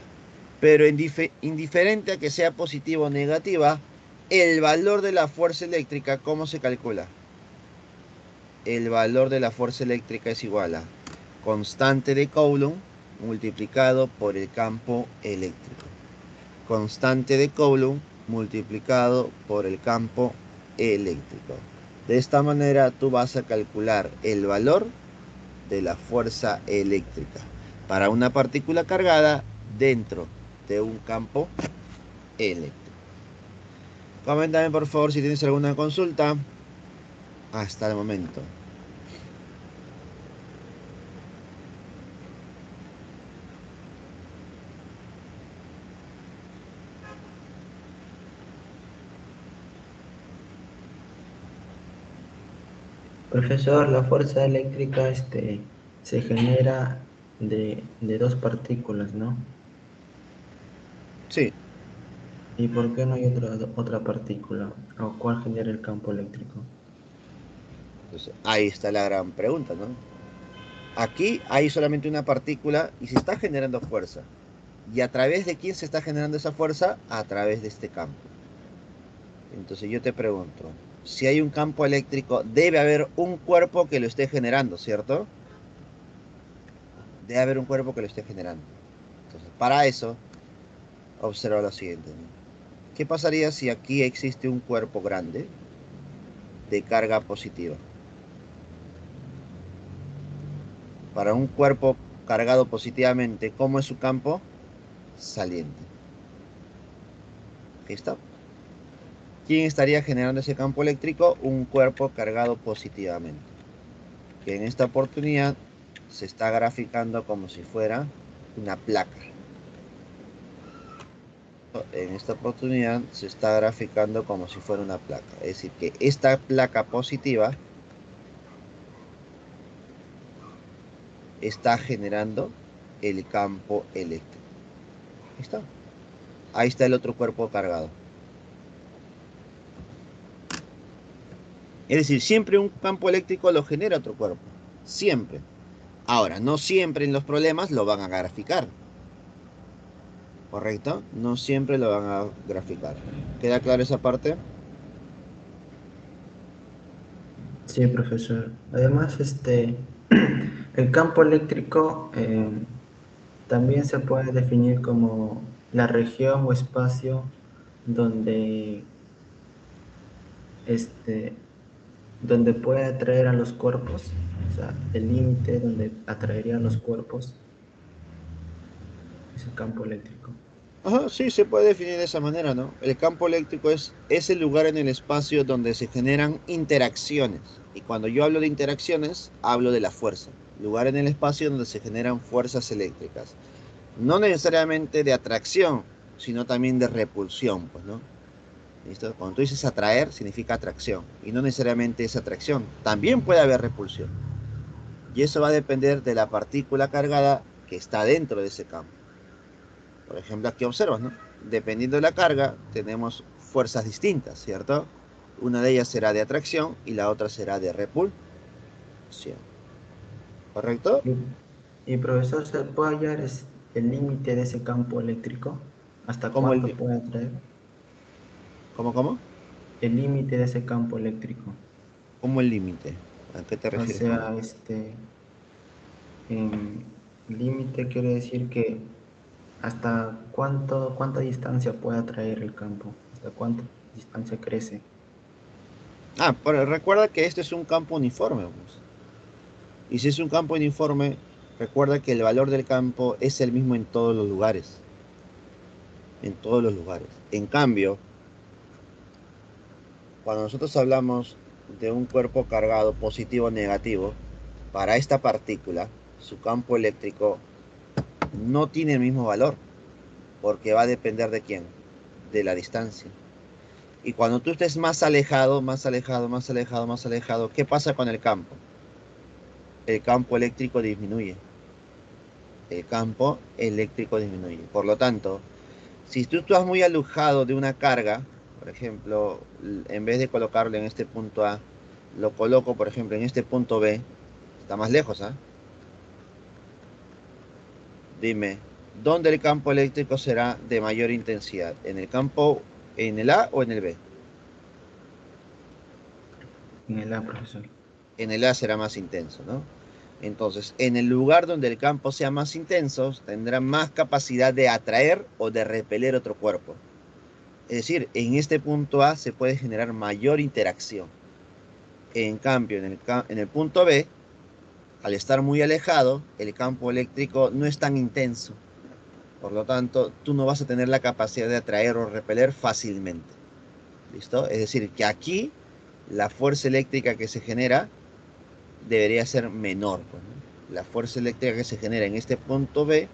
Pero indiferente a que sea positiva o negativa, el valor de la fuerza eléctrica, ¿cómo se calcula? El valor de la fuerza eléctrica es igual a constante de Coulomb multiplicado por el campo eléctrico. Constante de Coulomb multiplicado por el campo eléctrico. De esta manera tú vas a calcular el valor de la fuerza eléctrica para una partícula cargada dentro de un campo eléctrico. Coméntame por favor si tienes alguna consulta hasta el momento. Profesor, la fuerza eléctrica se genera de dos partículas, ¿no? Sí, ¿Y por qué no hay otra partícula? ¿O cuál genera el campo eléctrico? Entonces, ahí está la gran pregunta, ¿no? Aquí hay solamente una partícula y se está generando fuerza. ¿Y a través de quién se está generando esa fuerza? A través de este campo. Entonces yo te pregunto, si hay un campo eléctrico, debe haber un cuerpo que lo esté generando, ¿cierto? Debe haber un cuerpo que lo esté generando. Entonces, para eso, observa lo siguiente, ¿no? ¿Qué pasaría si aquí existe un cuerpo grande de carga positiva? Para un cuerpo cargado positivamente, ¿cómo es su campo? Saliente. Ahí está. ¿Quién estaría generando ese campo eléctrico? Un cuerpo cargado positivamente, que en esta oportunidad se está graficando como si fuera una placa. En esta oportunidad se está graficando como si fuera una placa. Es decir, que esta placa positiva está generando el campo eléctrico. Ahí está. Ahí está el otro cuerpo cargado. Es decir, siempre un campo eléctrico lo genera otro cuerpo. Siempre. Ahora, no siempre en los problemas lo van a graficar. ¿Correcto? No siempre lo van a graficar. ¿Queda claro esa parte? Sí, profesor. Además, el campo eléctrico también se puede definir como la región o espacio donde, este, donde puede atraer a los cuerpos, o sea, el límite donde atraerían los cuerpos es el campo eléctrico. Ajá, sí, se puede definir de esa manera, ¿no? El campo eléctrico es el lugar en el espacio donde se generan interacciones. Y cuando yo hablo de interacciones, hablo de la fuerza. Lugar en el espacio donde se generan fuerzas eléctricas. No necesariamente de atracción, sino también de repulsión, pues, ¿no? ¿Listo? Cuando tú dices atraer, significa atracción. Y no necesariamente es atracción. También puede haber repulsión. Y eso va a depender de la partícula cargada que está dentro de ese campo. Por ejemplo, aquí observas, ¿no? Dependiendo de la carga, tenemos fuerzas distintas, ¿cierto? Una de ellas será de atracción y la otra será de repulsión. ¿Correcto? Y profesor, ¿se puede hallar el límite de ese campo eléctrico? ¿Hasta ¿Cómo cuánto puede atraer? cómo? El límite de ese campo eléctrico. ¿Cómo el límite? ¿A qué te O refieres con sea, límite quiere decir que hasta cuánta distancia puede atraer el campo, hasta cuánta distancia crece. pero recuerda que este es un campo uniforme, pues. Y si es un campo uniforme, recuerda que el valor del campo es el mismo en todos los lugares. En todos los lugares. En cambio, cuando nosotros hablamos de un cuerpo cargado positivo o negativo, para esta partícula, su campo eléctrico no tiene el mismo valor, porque va a depender de quién, de la distancia. Y cuando tú estés más alejado, más alejado, más alejado, más alejado, ¿qué pasa con el campo? El campo eléctrico disminuye. El campo eléctrico disminuye. Por lo tanto, si tú estás muy alejado de una carga, por ejemplo, en vez de colocarlo en este punto A, lo coloco, por ejemplo, en este punto B, está más lejos, ¿ah? Dime, ¿dónde el campo eléctrico será de mayor intensidad? ¿En el campo, en el A o en el B? En el A, profesor. En el A será más intenso, ¿no? Entonces, en el lugar donde el campo sea más intenso, tendrá más capacidad de atraer o de repeler otro cuerpo. Es decir, en este punto A se puede generar mayor interacción. En cambio, en el punto B, al estar muy alejado, el campo eléctrico no es tan intenso. Por lo tanto, tú no vas a tener la capacidad de atraer o repeler fácilmente. ¿Listo? Es decir, que aquí la fuerza eléctrica que se genera debería ser menor, pues, ¿no? La fuerza eléctrica que se genera en este punto B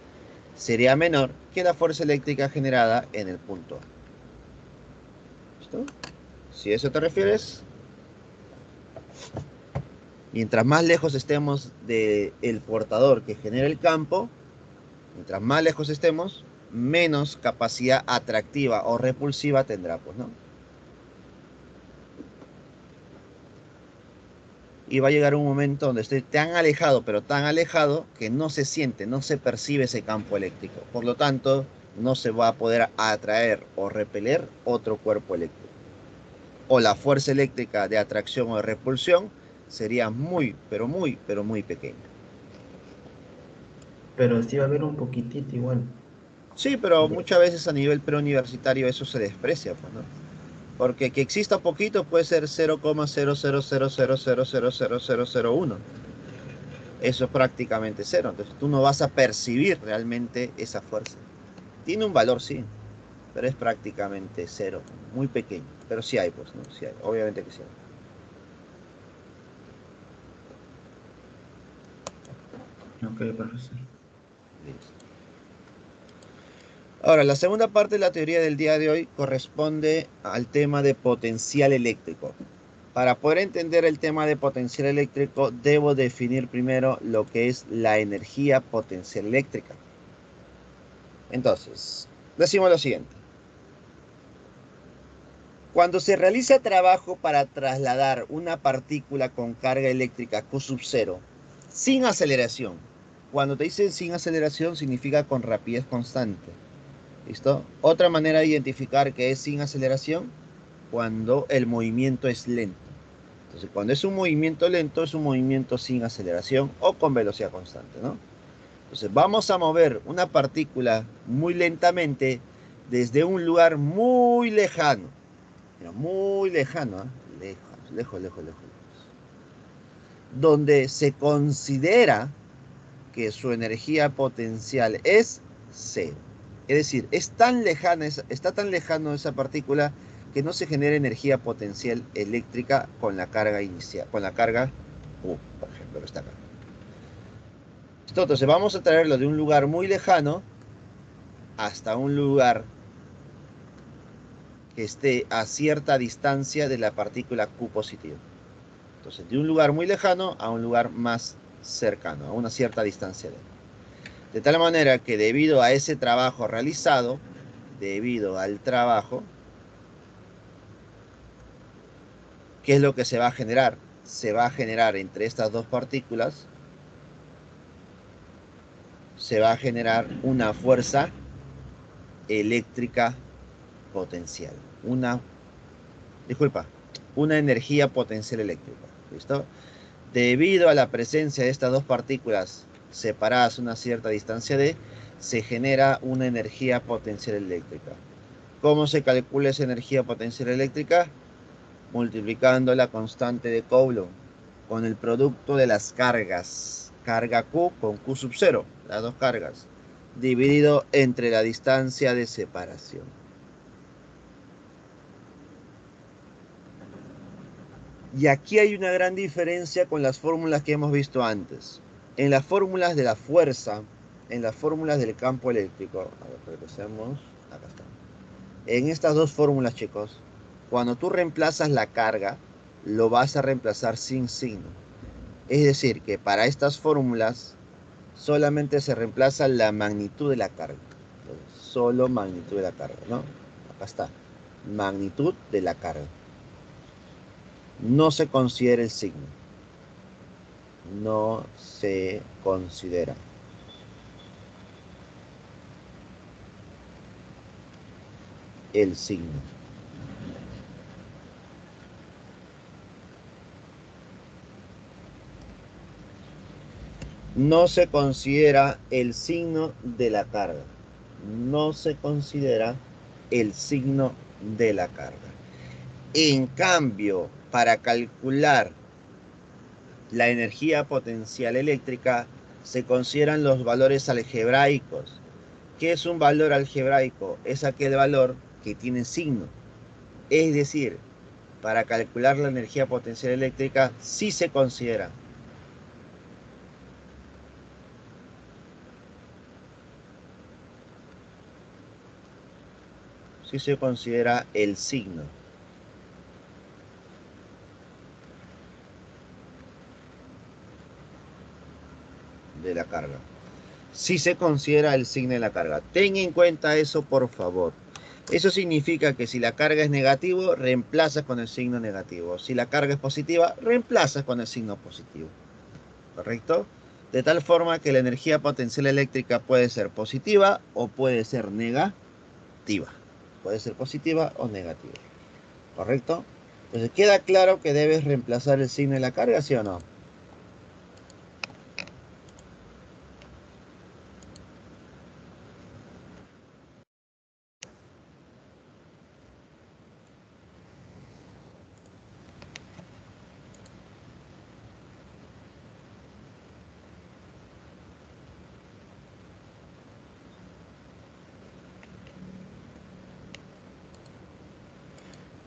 sería menor que la fuerza eléctrica generada en el punto A. ¿Listo? Si a eso te refieres, mientras más lejos estemos del portador que genera el campo, mientras más lejos estemos, menos capacidad atractiva o repulsiva tendrá, pues, ¿no? Y va a llegar un momento donde esté tan alejado, pero tan alejado, que no se siente, no se percibe ese campo eléctrico. Por lo tanto, no se va a poder atraer o repeler otro cuerpo eléctrico. O la fuerza eléctrica de atracción o de repulsión sería muy, pero muy pequeña. Pero sí va a haber un poquitito igual. Sí, pero De- muchas veces a nivel preuniversitario eso se desprecia, pues, ¿no? Porque que exista poquito puede ser 0,00000000001. Eso es prácticamente cero. Entonces tú no vas a percibir realmente esa fuerza. Tiene un valor, sí, pero es prácticamente cero, muy pequeño. Pero sí hay, pues, ¿no? Sí hay, obviamente que sí hay. Ok, profesor. Listo. Ahora, la segunda parte de la teoría del día de hoy corresponde al tema de potencial eléctrico. Para poder entender el tema de potencial eléctrico, debo definir primero lo que es la energía potencial eléctrica. Entonces, decimos lo siguiente. Cuando se realiza trabajo para trasladar una partícula con carga eléctrica Q sub 0 sin aceleración, cuando te dicen sin aceleración significa con rapidez constante. ¿Listo? Otra manera de identificar que es sin aceleración, cuando el movimiento es lento. Entonces, cuando es un movimiento lento, es un movimiento sin aceleración o con velocidad constante, ¿no? Entonces, vamos a mover una partícula muy lentamente desde un lugar muy lejano. Mira, muy lejano, ¿eh? Lejos, lejos, lejos, lejos. Donde se considera que su energía potencial es cero. Es decir, es tan lejana, está tan lejano esa partícula que no se genera energía potencial eléctrica con la carga inicial, con la carga U, por ejemplo, que está acá. Entonces vamos a traerlo de un lugar muy lejano hasta un lugar que esté a cierta distancia de la partícula Q positiva. Entonces, de un lugar muy lejano a un lugar más cercano, a una cierta distancia de él. De tal manera que debido a ese trabajo realizado, debido al trabajo, ¿qué es lo que se va a generar? Se va a generar entre estas dos partículas, se va a generar una fuerza eléctrica potencial. Disculpa, una energía potencial eléctrica. ¿Listo? Debido a la presencia de estas dos partículas separadas a una cierta distancia d, se genera una energía potencial eléctrica. ¿Cómo se calcula esa energía potencial eléctrica? Multiplicando la constante de Coulomb con el producto de las cargas, carga Q con Q sub 0, las dos cargas, dividido entre la distancia de separación. Y aquí hay una gran diferencia con las fórmulas que hemos visto antes. En las fórmulas de la fuerza, en las fórmulas del campo eléctrico, a ver, regresemos, acá está. En estas dos fórmulas, chicos, cuando tú reemplazas la carga, lo vas a reemplazar sin signo. Es decir, que para estas fórmulas solamente se reemplaza la magnitud de la carga. Entonces, solo magnitud de la carga, ¿no? Acá está, magnitud de la carga. No se considera el signo. No se considera el signo. No se considera el signo de la carga. No se considera el signo de la carga. En cambio, para calcular la energía potencial eléctrica, se consideran los valores algebraicos. ¿Qué es un valor algebraico? Es aquel valor que tiene signo. Es decir, para calcular la energía potencial eléctrica, sí se considera el signo de la carga. si se considera el signo de la carga. Ten en cuenta eso, por favor. Eso significa que si la carga es negativo, reemplazas con el signo negativo. Si la carga es positiva, reemplazas con el signo positivo. ¿Correcto? De tal forma que la energía potencial eléctrica puede ser positiva o puede ser negativa. Puede ser positiva o negativa. ¿Correcto? Entonces, ¿queda claro que debes reemplazar el signo de la carga, sí o no?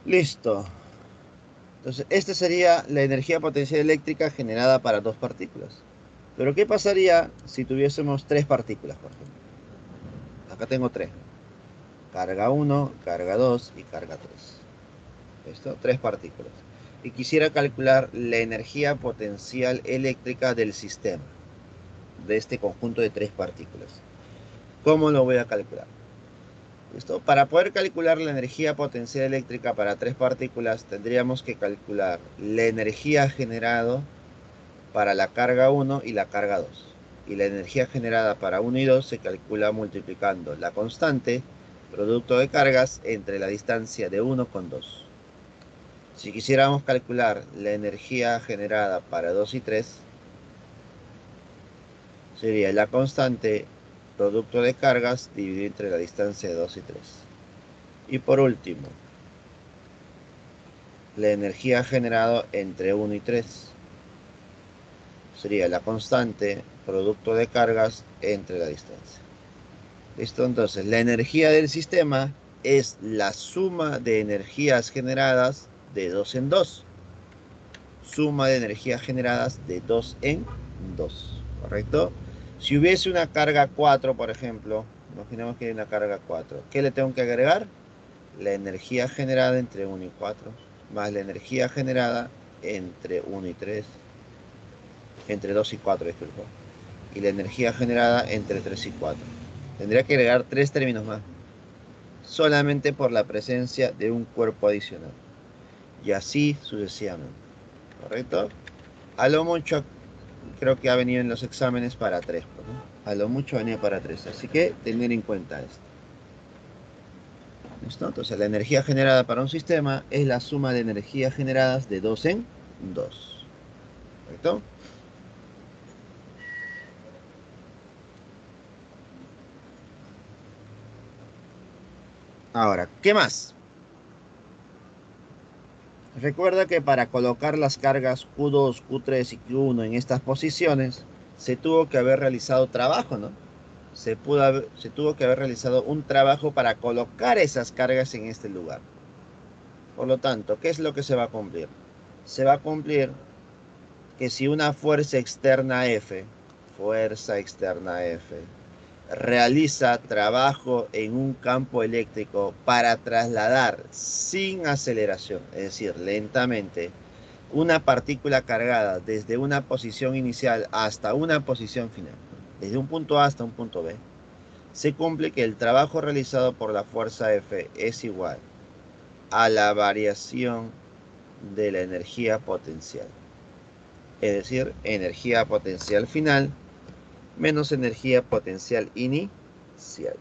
Listo. Entonces, esta sería la energía potencial eléctrica generada para dos partículas. Pero, ¿qué pasaría si tuviésemos tres partículas, por ejemplo? Acá tengo tres. Carga 1, carga 2 y carga 3. ¿Listo? Tres partículas. Y quisiera calcular la energía potencial eléctrica del sistema, de este conjunto de tres partículas. ¿Cómo lo voy a calcular? ¿Listo? Para poder calcular la energía potencial eléctrica para tres partículas, tendríamos que calcular la energía generada para la carga 1 y la carga 2. Y la energía generada para 1 y 2 se calcula multiplicando la constante, producto de cargas, entre la distancia de 1 con 2. Si quisiéramos calcular la energía generada para 2 y 3, sería la constante, producto de cargas, dividido entre la distancia de 2 y 3. Y por último, la energía generada entre 1 y 3 sería la constante, producto de cargas, entre la distancia. ¿Listo? Entonces, la energía del sistema es la suma de energías generadas de 2 en 2. Suma de energías generadas de 2 en 2. ¿Correcto? Si hubiese una carga 4, por ejemplo, imaginemos que hay una carga 4. ¿Qué le tengo que agregar? La energía generada entre 1 y 4, más la energía generada entre 1 y 3, entre 2 y 4, disculpa. Y la energía generada entre 3 y 4. Tendría que agregar tres términos más, solamente por la presencia de un cuerpo adicional. Y así sucesivamente. ¿Correcto? A lo mucho, creo que ha venido en los exámenes para 3, ¿no? A lo mucho venía para 3. Así que tener en cuenta esto. ¿Listo? Entonces la energía generada para un sistema es la suma de energías generadas de 2 en 2. ¿Correcto? Ahora, ¿qué más? Recuerda que para colocar las cargas Q2, Q3 y Q1 en estas posiciones, se tuvo que haber realizado trabajo, ¿no? Se tuvo que haber realizado un trabajo para colocar esas cargas en este lugar. Por lo tanto, ¿qué es lo que se va a cumplir? Se va a cumplir que si una fuerza externa F, realiza trabajo en un campo eléctrico para trasladar sin aceleración, es decir, lentamente, una partícula cargada desde una posición inicial hasta una posición final, desde un punto A hasta un punto B, se cumple que el trabajo realizado por la fuerza F es igual a la variación de la energía potencial. Es decir, energía potencial final menos energía potencial inicial.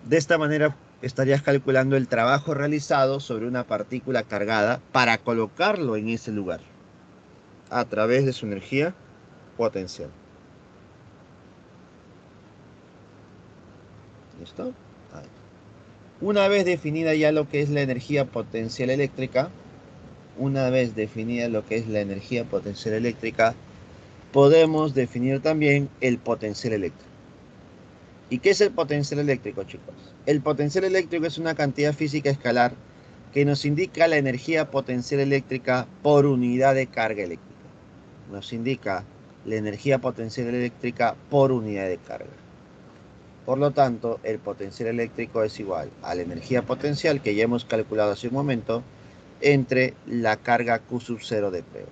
De esta manera estarías calculando el trabajo realizado sobre una partícula cargada para colocarlo en ese lugar a través de su energía potencial. ¿Listo? Ahí. Una vez definida ya lo que es la energía potencial eléctrica, podemos definir también el potencial eléctrico. ¿Y qué es el potencial eléctrico, chicos? El potencial eléctrico es una cantidad física escalar que nos indica la energía potencial eléctrica por unidad de carga eléctrica. Nos indica la energía potencial eléctrica por unidad de carga. Por lo tanto, el potencial eléctrico es igual a la energía potencial que ya hemos calculado hace un momento, entre la carga Q sub 0 de prueba.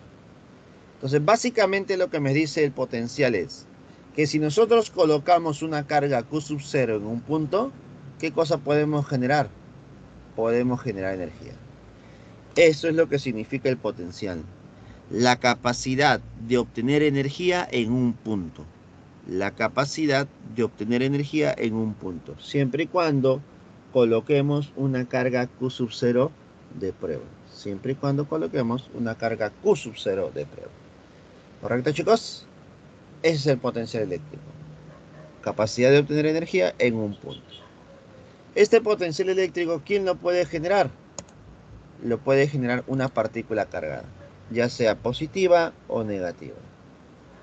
Entonces, básicamente lo que me dice el potencial es que si nosotros colocamos una carga Q sub 0 en un punto, ¿qué cosa podemos generar? Podemos generar energía. Eso es lo que significa el potencial. La capacidad de obtener energía en un punto. La capacidad de obtener energía en un punto. Siempre y cuando coloquemos una carga Q sub 0 de prueba. Siempre y cuando coloquemos una carga Q sub 0 de prueba. ¿Correcto, chicos? Ese es el potencial eléctrico. Capacidad de obtener energía en un punto. Este potencial eléctrico, ¿quién lo puede generar? Lo puede generar una partícula cargada, ya sea positiva o negativa.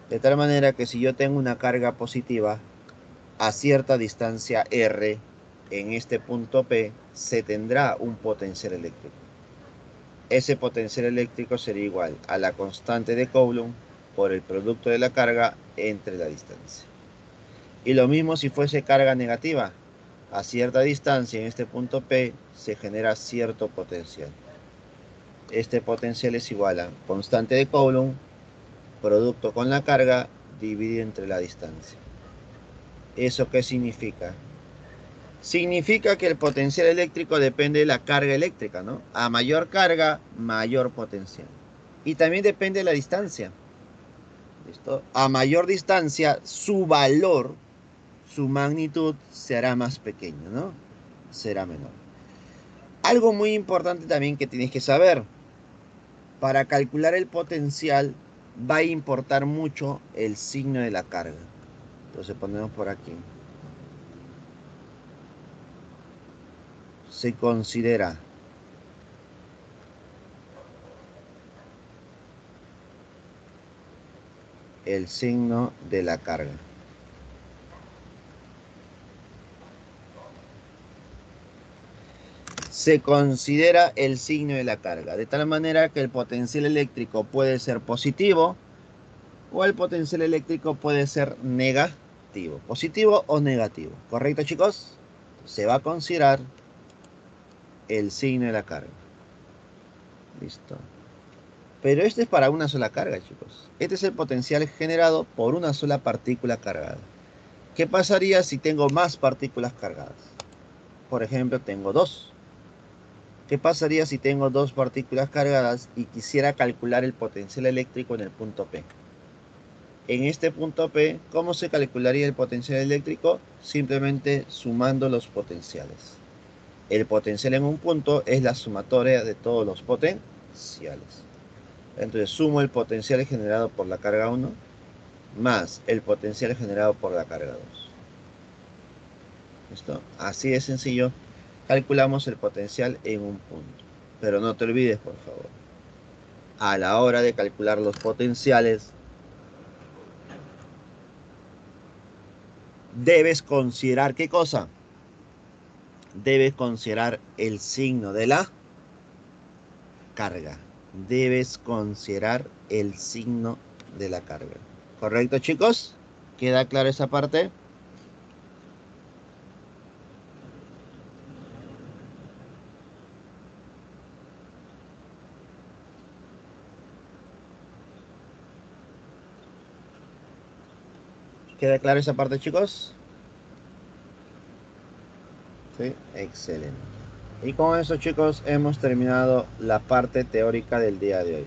De tal manera que si yo tengo una carga positiva a cierta distancia R en este punto P, se tendrá un potencial eléctrico. Ese potencial eléctrico sería igual a la constante de Coulomb por el producto de la carga entre la distancia. Y lo mismo si fuese carga negativa. A cierta distancia en este punto P se genera cierto potencial. Este potencial es igual a constante de Coulomb, producto con la carga, dividido entre la distancia. ¿Eso qué significa? Significa que el potencial eléctrico depende de la carga eléctrica, ¿no? A mayor carga, mayor potencial. Y también depende de la distancia. ¿Listo? A mayor distancia, su valor, su magnitud será más pequeño, ¿no? Será menor. Algo muy importante también que tienes que saber. Para calcular el potencial va a importar mucho el signo de la carga. Entonces ponemos por aquí. Se considera el signo de la carga. Se considera el signo de la carga, de tal manera que el potencial eléctrico puede ser positivo o el potencial eléctrico puede ser negativo, positivo o negativo. ¿Correcto, chicos? Se va a considerar el signo de la carga. Listo. Pero este es para una sola carga, chicos. Este es el potencial generado por una sola partícula cargada. ¿Qué pasaría si tengo más partículas cargadas? Por ejemplo, tengo dos. ¿Qué pasaría si tengo dos partículas cargadas y quisiera calcular el potencial eléctrico en el punto P? En este punto P, ¿cómo se calcularía el potencial eléctrico? Simplemente sumando los potenciales. El potencial en un punto es la sumatoria de todos los potenciales. Entonces sumo el potencial generado por la carga 1 más el potencial generado por la carga 2. ¿Listo? Así de sencillo calculamos el potencial en un punto. Pero no te olvides, por favor, a la hora de calcular los potenciales, debes considerar ¿qué cosa? Debes considerar el signo de la carga. Debes considerar el signo de la carga. ¿Correcto, chicos? ¿Queda clara esa parte? ¿Queda clara esa parte, chicos? Sí, excelente. Y con eso, chicos, hemos terminado la parte teórica del día de hoy.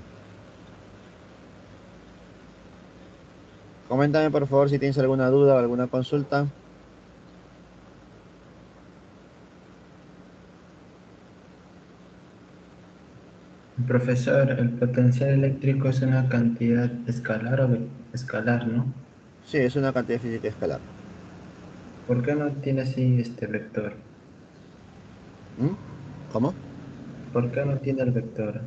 Coméntame, por favor, si tienes alguna duda o alguna consulta. Profesor, el potencial eléctrico es una cantidad escalar o escalar, ¿no? Sí, es una cantidad física escalar. ¿Por qué no tiene así este vector? ¿Mm? ¿Cómo? ¿Por qué no tiene el vector?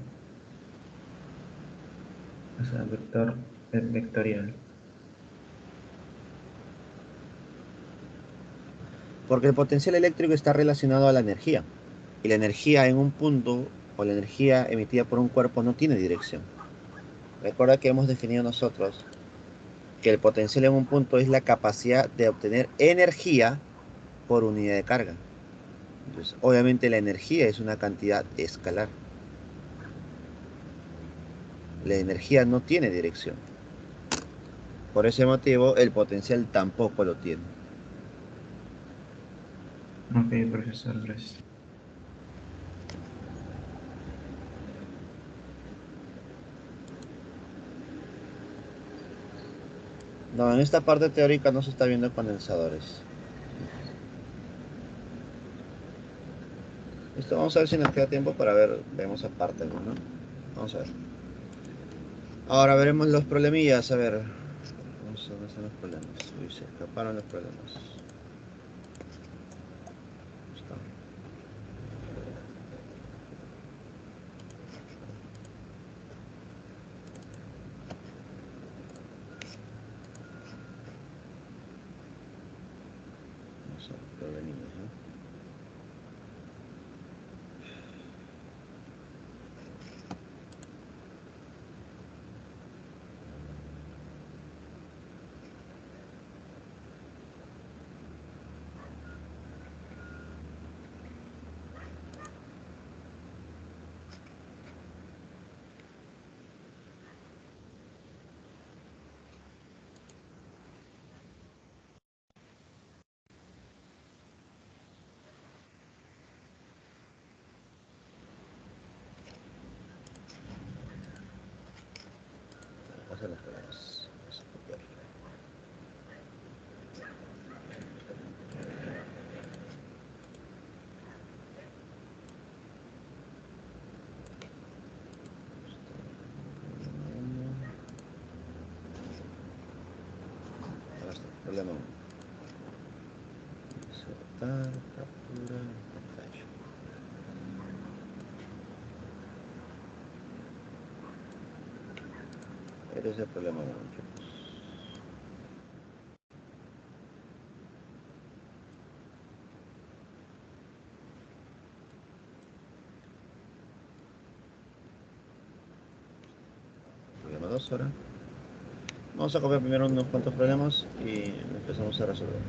O sea, vector vectorial. Porque el potencial eléctrico está relacionado a la energía. Y la energía en un punto o la energía emitida por un cuerpo no tiene dirección. Recuerda que hemos definido nosotros que el potencial en un punto es la capacidad de obtener energía por unidad de carga. Entonces, obviamente la energía es una cantidad escalar. La energía no tiene dirección. Por ese motivo, el potencial tampoco lo tiene. Ok, profesor, gracias. No, en esta parte teórica no se está viendo condensadores. Esto vamos a ver si nos queda tiempo para ver, vemos aparte, ¿no? Vamos a ver. Ahora veremos los problemillas, a ver. Vamos a ver dónde están los problemas. Uy, se escaparon los problemas. Está. Vamos a ver, problemillas, ¿no? Vamos a hacer los problemas. Vamos a copiar. Ahora está, problema 1. Insertar, captura, pantalla. Eres el problema 1, chicos. Problema 2 ahora. Vamos a copiar primero unos cuantos problemas y empezamos a resolver.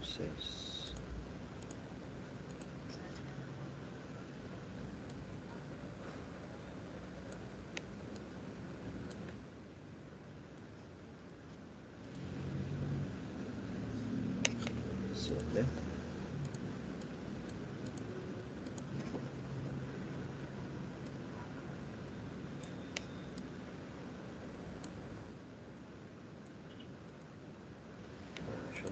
Seis. Siete. Ocho.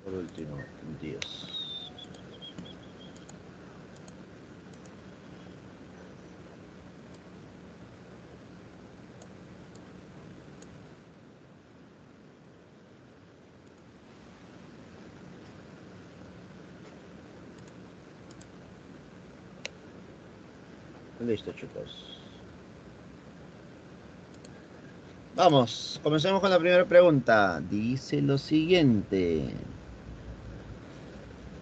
Por último, 10. Listo, chicos. Vamos, comencemos con la primera pregunta. Dice lo siguiente.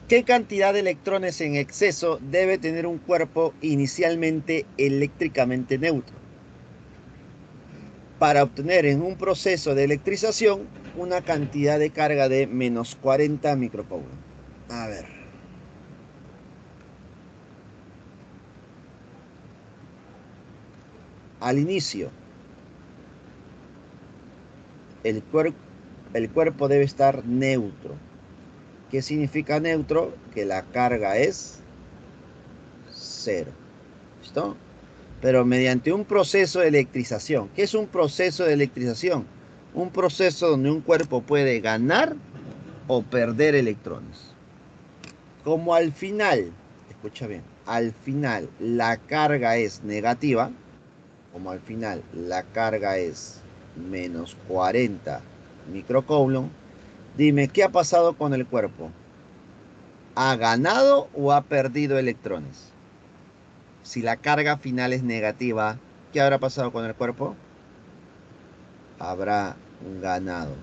¿Qué cantidad de electrones en exceso debe tener un cuerpo inicialmente eléctricamente neutro para obtener en un proceso de electrización una cantidad de carga de menos 40 microcoulomb? A ver. Al inicio, el, el cuerpo debe estar neutro. ¿Qué significa neutro? Que la carga es cero. ¿Listo? Pero mediante un proceso de electrización. ¿Qué es un proceso de electrización? Un proceso donde un cuerpo puede ganar o perder electrones. Como al final, escucha bien, al final la carga es negativa, como al final la carga es menos 40 microcoulomb, dime, ¿qué ha pasado con el cuerpo? ¿Ha ganado o ha perdido electrones? Si la carga final es negativa, ¿qué habrá pasado con el cuerpo? Habrá ganado,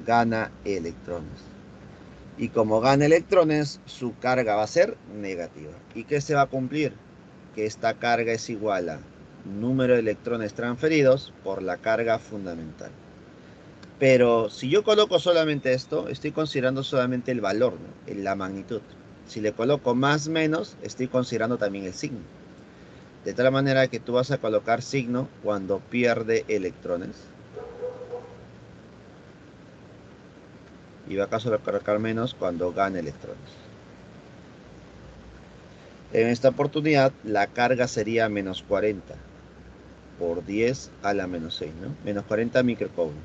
gana electrones. Y como gana electrones, su carga va a ser negativa. ¿Y qué se va a cumplir? Que esta carga es igual a número de electrones transferidos por la carga fundamental. Pero si yo coloco solamente esto, estoy considerando solamente el valor, ¿no? La magnitud. Si le coloco más menos, estoy considerando también el signo. De tal manera que tú vas a colocar signo cuando pierde electrones. Y va a colocar menos cuando gana electrones. En esta oportunidad, la carga sería menos 40 por 10 a la menos 6, ¿no? Menos 40 microcoulomb.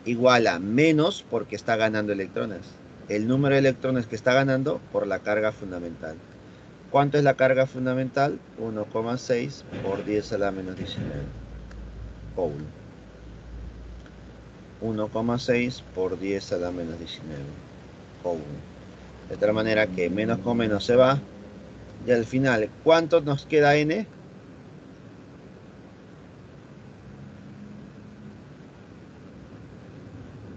Igual a menos porque está ganando electrones. El número de electrones que está ganando por la carga fundamental. ¿Cuánto es la carga fundamental? 1,6 por 10 a la menos 19 coulomb. 1,6 por 10 a la menos 19 coulomb. De tal manera que menos con menos se va. Y al final, ¿cuánto nos queda N?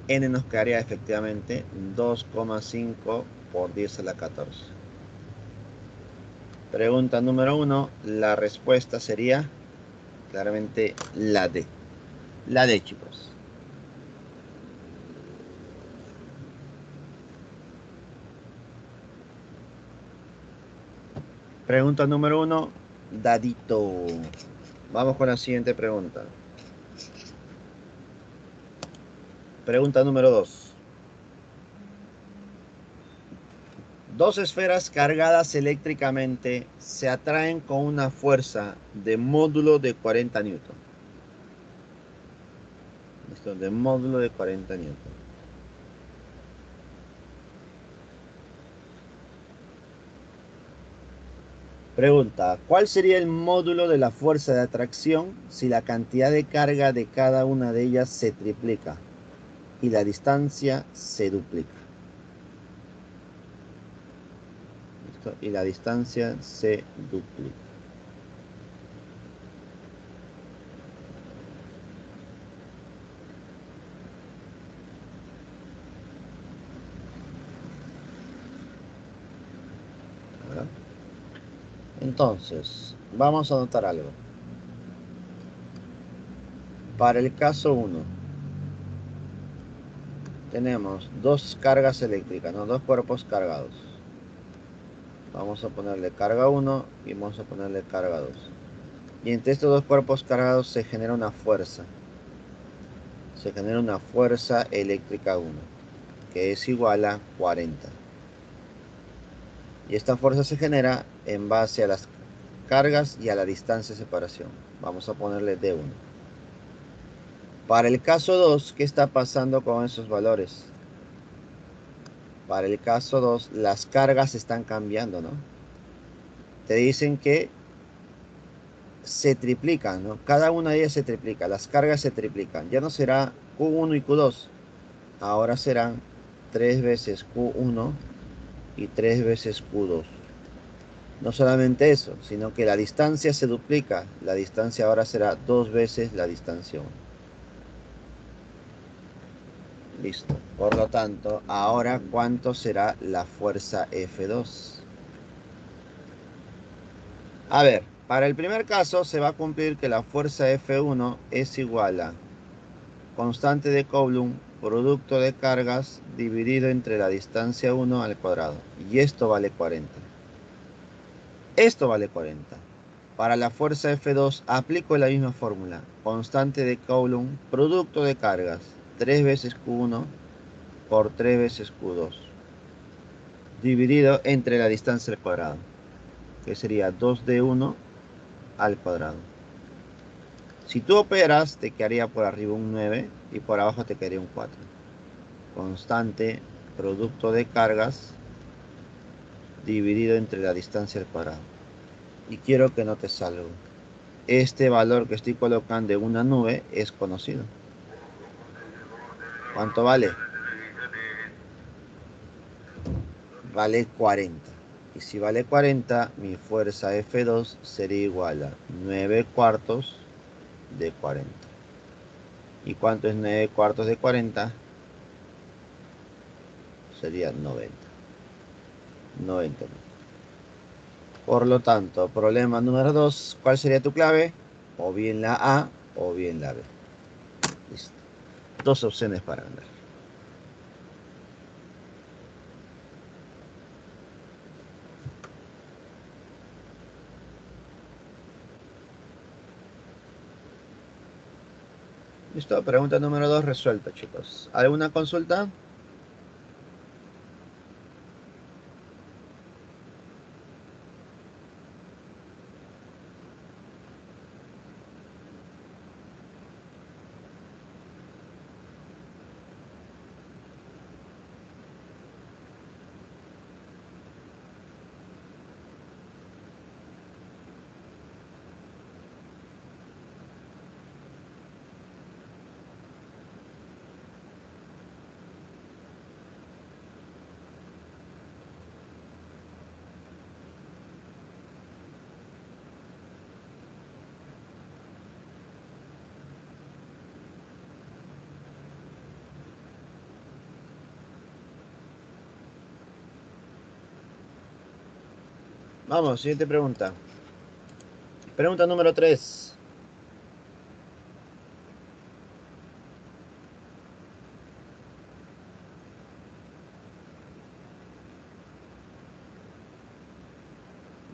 N nos quedaría efectivamente 2,5 por 10 a la 14. Pregunta número 1. La respuesta sería claramente la D. La D, chicos. Pregunta número 1. Dadito. Vamos con la siguiente pregunta. Pregunta número 2. Dos esferas cargadas eléctricamente se atraen con una fuerza de módulo de 40 newton. Listo, de módulo de 40 newton. Pregunta, ¿cuál sería el módulo de la fuerza de atracción si la cantidad de carga de cada una de ellas se triplica y la distancia se duplica? ¿Listo? Y la distancia se duplica. ¿Verdad? Entonces, vamos a anotar algo. Para el caso 1, tenemos dos cargas eléctricas, ¿no? Dos cuerpos cargados. Vamos a ponerle carga 1 y vamos a ponerle carga 2. Y entre estos dos cuerpos cargados se genera una fuerza. Se genera una fuerza eléctrica 1, que es igual a 40. Y esta fuerza se genera en base a las cargas y a la distancia de separación. Vamos a ponerle D1. Para el caso 2, ¿qué está pasando con esos valores? Para el caso 2, las cargas están cambiando, ¿no? Te dicen que se triplican, ¿no? Cada una de ellas se triplica, las cargas se triplican. Ya no será Q1 y Q2. Ahora serán 3 veces Q1 y 3 veces Q2. No solamente eso, sino que la distancia se duplica. La distancia ahora será 2 veces la distancia 1. Listo. Por lo tanto, ahora, ¿cuánto será la fuerza F2? A ver, para el primer caso se va a cumplir que la fuerza F1 es igual a constante de Coulomb, producto de cargas, dividido entre la distancia 1 al cuadrado. Y esto vale 40. Esto vale 40. Para la fuerza F2 aplico la misma fórmula. Constante de Coulomb, producto de cargas, 3 veces Q1 por 3 veces Q2. Dividido entre la distancia al cuadrado, que sería 2D1 al cuadrado. Si tú operas, te quedaría por arriba un 9 y por abajo te quedaría un 4. Constante, producto de cargas, dividido entre la distancia al cuadrado. Y quiero que notes algo. Este valor que estoy colocando en una nube es conocido. ¿Cuánto vale? Vale 40. Y si vale 40, mi fuerza F2 sería igual a 9 cuartos de 40. ¿Y cuánto es 9 cuartos de 40? Sería 90. 90. Por lo tanto, problema número 2, ¿cuál sería tu clave? O bien la A o bien la B. Listo. 2 opciones para ganar. Listo, pregunta número 2 resuelta, chicos. ¿Alguna consulta? Vamos, siguiente pregunta. Pregunta número 3.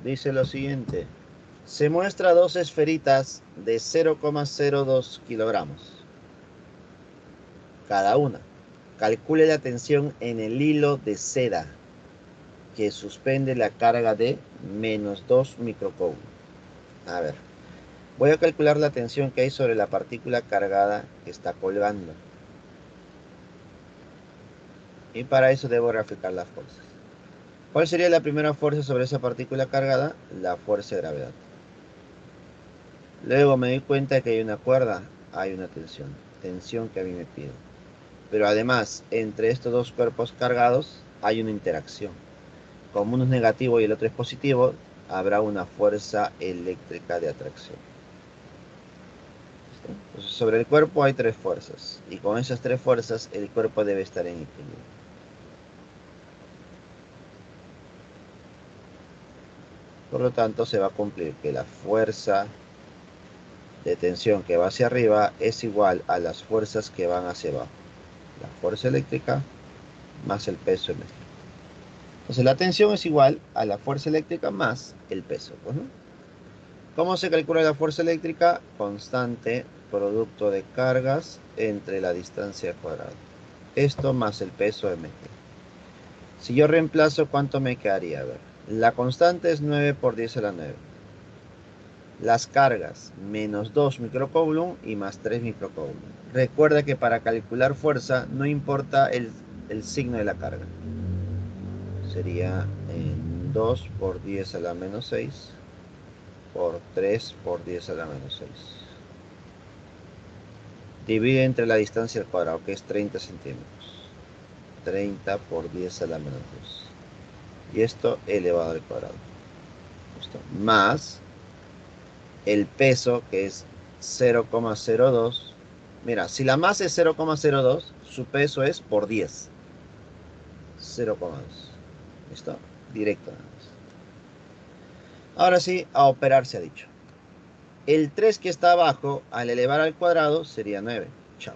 Dice lo siguiente. Se muestra dos esferitas de 0,02 kilogramos cada una. Calcule la tensión en el hilo de seda que suspende la carga de menos 2 microcoulomb. A ver, voy a calcular la tensión que hay sobre la partícula cargada que está colgando. Y para eso debo graficar las fuerzas. ¿Cuál sería la primera fuerza sobre esa partícula cargada? La fuerza de gravedad. Luego me di cuenta que hay una cuerda, hay una tensión. Tensión que a mí me pide. Pero además, entre estos dos cuerpos cargados hay una interacción. Como uno es negativo y el otro es positivo, habrá una fuerza eléctrica de atracción. Entonces, sobre el cuerpo hay 3 fuerzas. Y con esas 3 fuerzas, el cuerpo debe estar en equilibrio. Por lo tanto, se va a cumplir que la fuerza de tensión que va hacia arriba es igual a las fuerzas que van hacia abajo. La fuerza eléctrica más el peso eléctrico. Entonces la tensión es igual a la fuerza eléctrica más el peso, pues, ¿no? ¿Cómo se calcula la fuerza eléctrica? Constante producto de cargas entre la distancia al cuadrado. Esto más el peso mt. Si yo reemplazo, ¿cuánto me quedaría? A ver, la constante es 9 por 10 a la 9. Las cargas, menos 2 microcoulomb y más 3 microcoulomb. Recuerda que para calcular fuerza no importa el signo de la carga. Sería 2 por 10 a la menos 6 por 3 por 10 a la menos 6. Divide entre la distancia al cuadrado, que es 30 centímetros. 30 por 10 a la menos 2. Y esto elevado al cuadrado. ¿Listo? Más el peso, que es 0,02. Mira, si la masa es 0,02, su peso es por 10. 0,2. ¿Listo? Directo nada más. Ahora sí, a operar se ha dicho. El 3 que está abajo, al elevar al cuadrado, sería 9. Chao.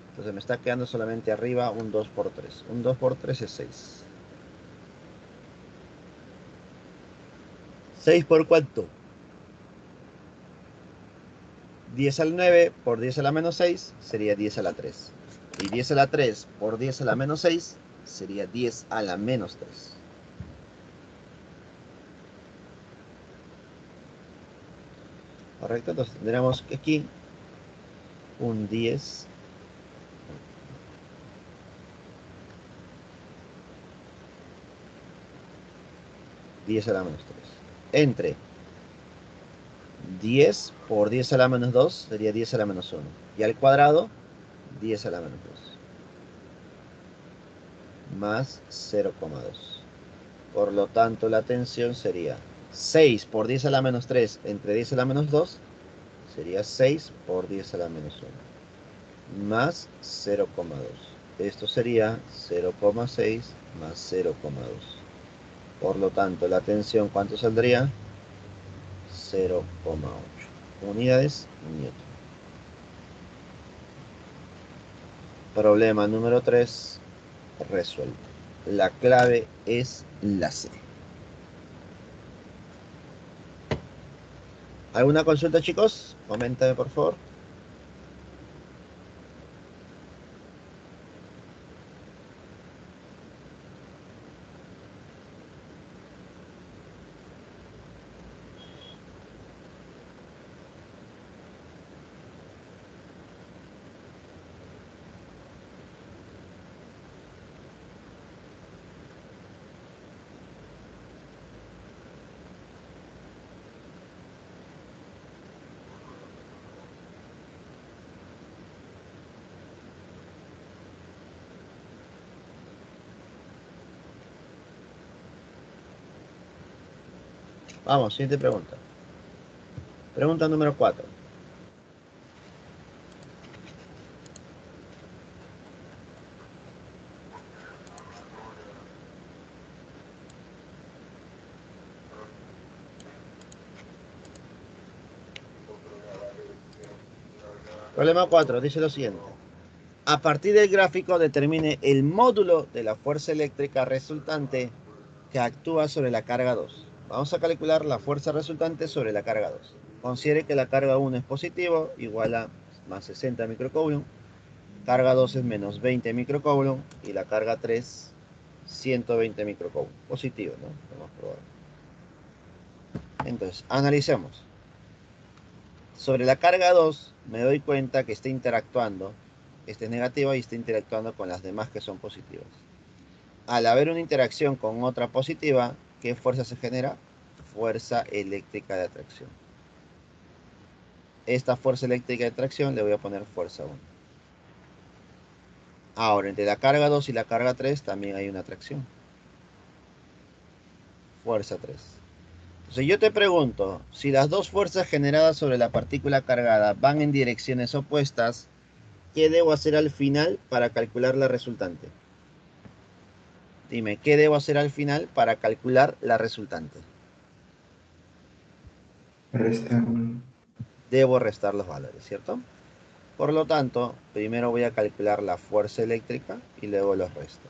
Entonces me está quedando solamente arriba un 2 por 3. Un 2 por 3 es 6. ¿6 por cuánto? 10 al 9 por 10 a la menos 6 sería 10 a la 3. Y 10 a la 3 por 10 a la menos 6 sería 10 a la menos 3. ¿Correcto? Entonces tendríamos que aquí un 10 a la menos 3. Entre 10 por 10 a la menos 2 sería 10 a la menos 1. Y al cuadrado, 10 a la menos 2. Más 0,2. Por lo tanto, la tensión sería 6 por 10 a la menos 3 entre 10 a la menos 2. Sería 6 por 10 a la menos 1. Más 0,2. Esto sería 0,6 más 0,2. Por lo tanto, la tensión, ¿cuánto saldría? 0,8 unidades newton. Problema número 3 resuelto. La clave es la C. ¿Alguna consulta, chicos? Coméntame, por favor. Vamos, siguiente pregunta. Pregunta número 4. Problema 4 dice lo siguiente. A partir del gráfico determine el módulo de la fuerza eléctrica resultante que actúa sobre la carga 2. Vamos a calcular la fuerza resultante sobre la carga 2. Considere que la carga 1 es positivo, igual a más 60 microcoulomb. Carga 2 es menos 20 microcoulomb. Y la carga 3, 120 microcoulomb. Positivo, ¿no? Lo más probable. Entonces, analicemos. Sobre la carga 2, me doy cuenta que está interactuando. Esta es negativa y está interactuando con las demás que son positivas. Al haber una interacción con otra positiva, ¿qué fuerza se genera? Fuerza eléctrica de atracción. Esta fuerza eléctrica de atracción le voy a poner fuerza 1. Ahora, entre la carga 2 y la carga 3 también hay una atracción. Fuerza 3. Entonces yo te pregunto, si las dos fuerzas generadas sobre la partícula cargada van en direcciones opuestas, ¿qué debo hacer al final para calcular la resultante? Dime, ¿qué debo hacer al final para calcular la resultante? Restar. Debo restar los valores, ¿cierto? Por lo tanto, primero voy a calcular la fuerza eléctrica y luego los resto.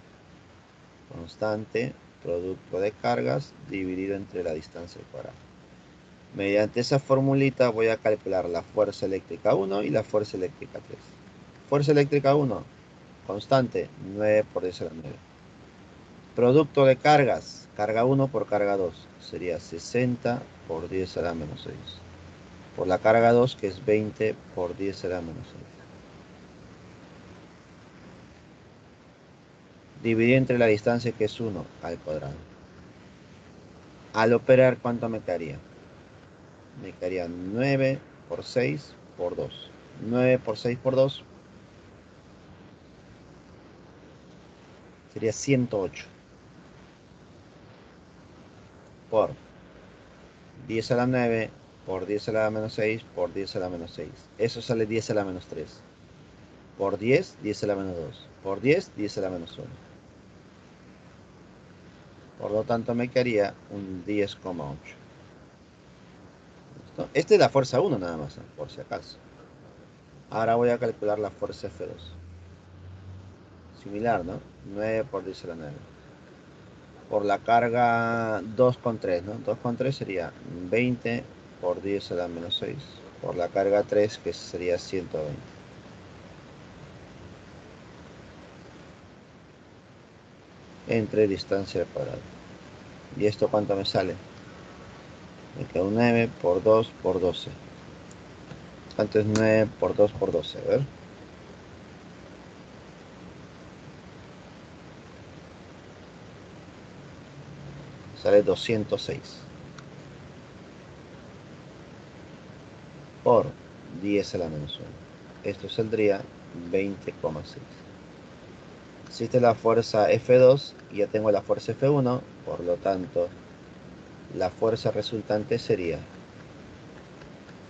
Constante, producto de cargas, dividido entre la distancia al cuadrado. Mediante esa formulita voy a calcular la fuerza eléctrica 1 y la fuerza eléctrica 3. Fuerza eléctrica 1, constante, 9 por 10 a la 9. Producto de cargas, carga 1 por carga 2, sería 60 por 10 a la menos 6. Por la carga 2, que es 20 por 10 a la menos 6. Dividido entre la distancia, que es 1 al cuadrado. Al operar, ¿cuánto me quedaría? Me quedaría 9 por 6 por 2. 9 por 6 por 2 sería 108. Por 10 a la 9 por 10 a la menos 6 por 10 a la menos 6. Eso sale 10 a la menos 3. Por 10, 10 a la menos 2. Por 10, 10 a la menos 1. Por lo tanto, me quedaría un 10,8. ¿Listo? Esta es la fuerza 1 nada más, por si acaso. Ahora voy a calcular la fuerza F2. Similar, ¿no? 9 por 10 a la 9. Por la carga 2,3, ¿no? 2,3 sería 20 por 10 a la menos 6. Por la carga 3, que sería 120. Entre distancia al cuadrado. ¿Y esto cuánto me sale? Me queda un 9 por 2 por 12. ¿Cuánto es 9 por 2 por 12? A ver. Sale 206. Por 10 a la menos 1. Esto saldría 20,6. Existe la fuerza F2 y ya tengo la fuerza F1. Por lo tanto, la fuerza resultante sería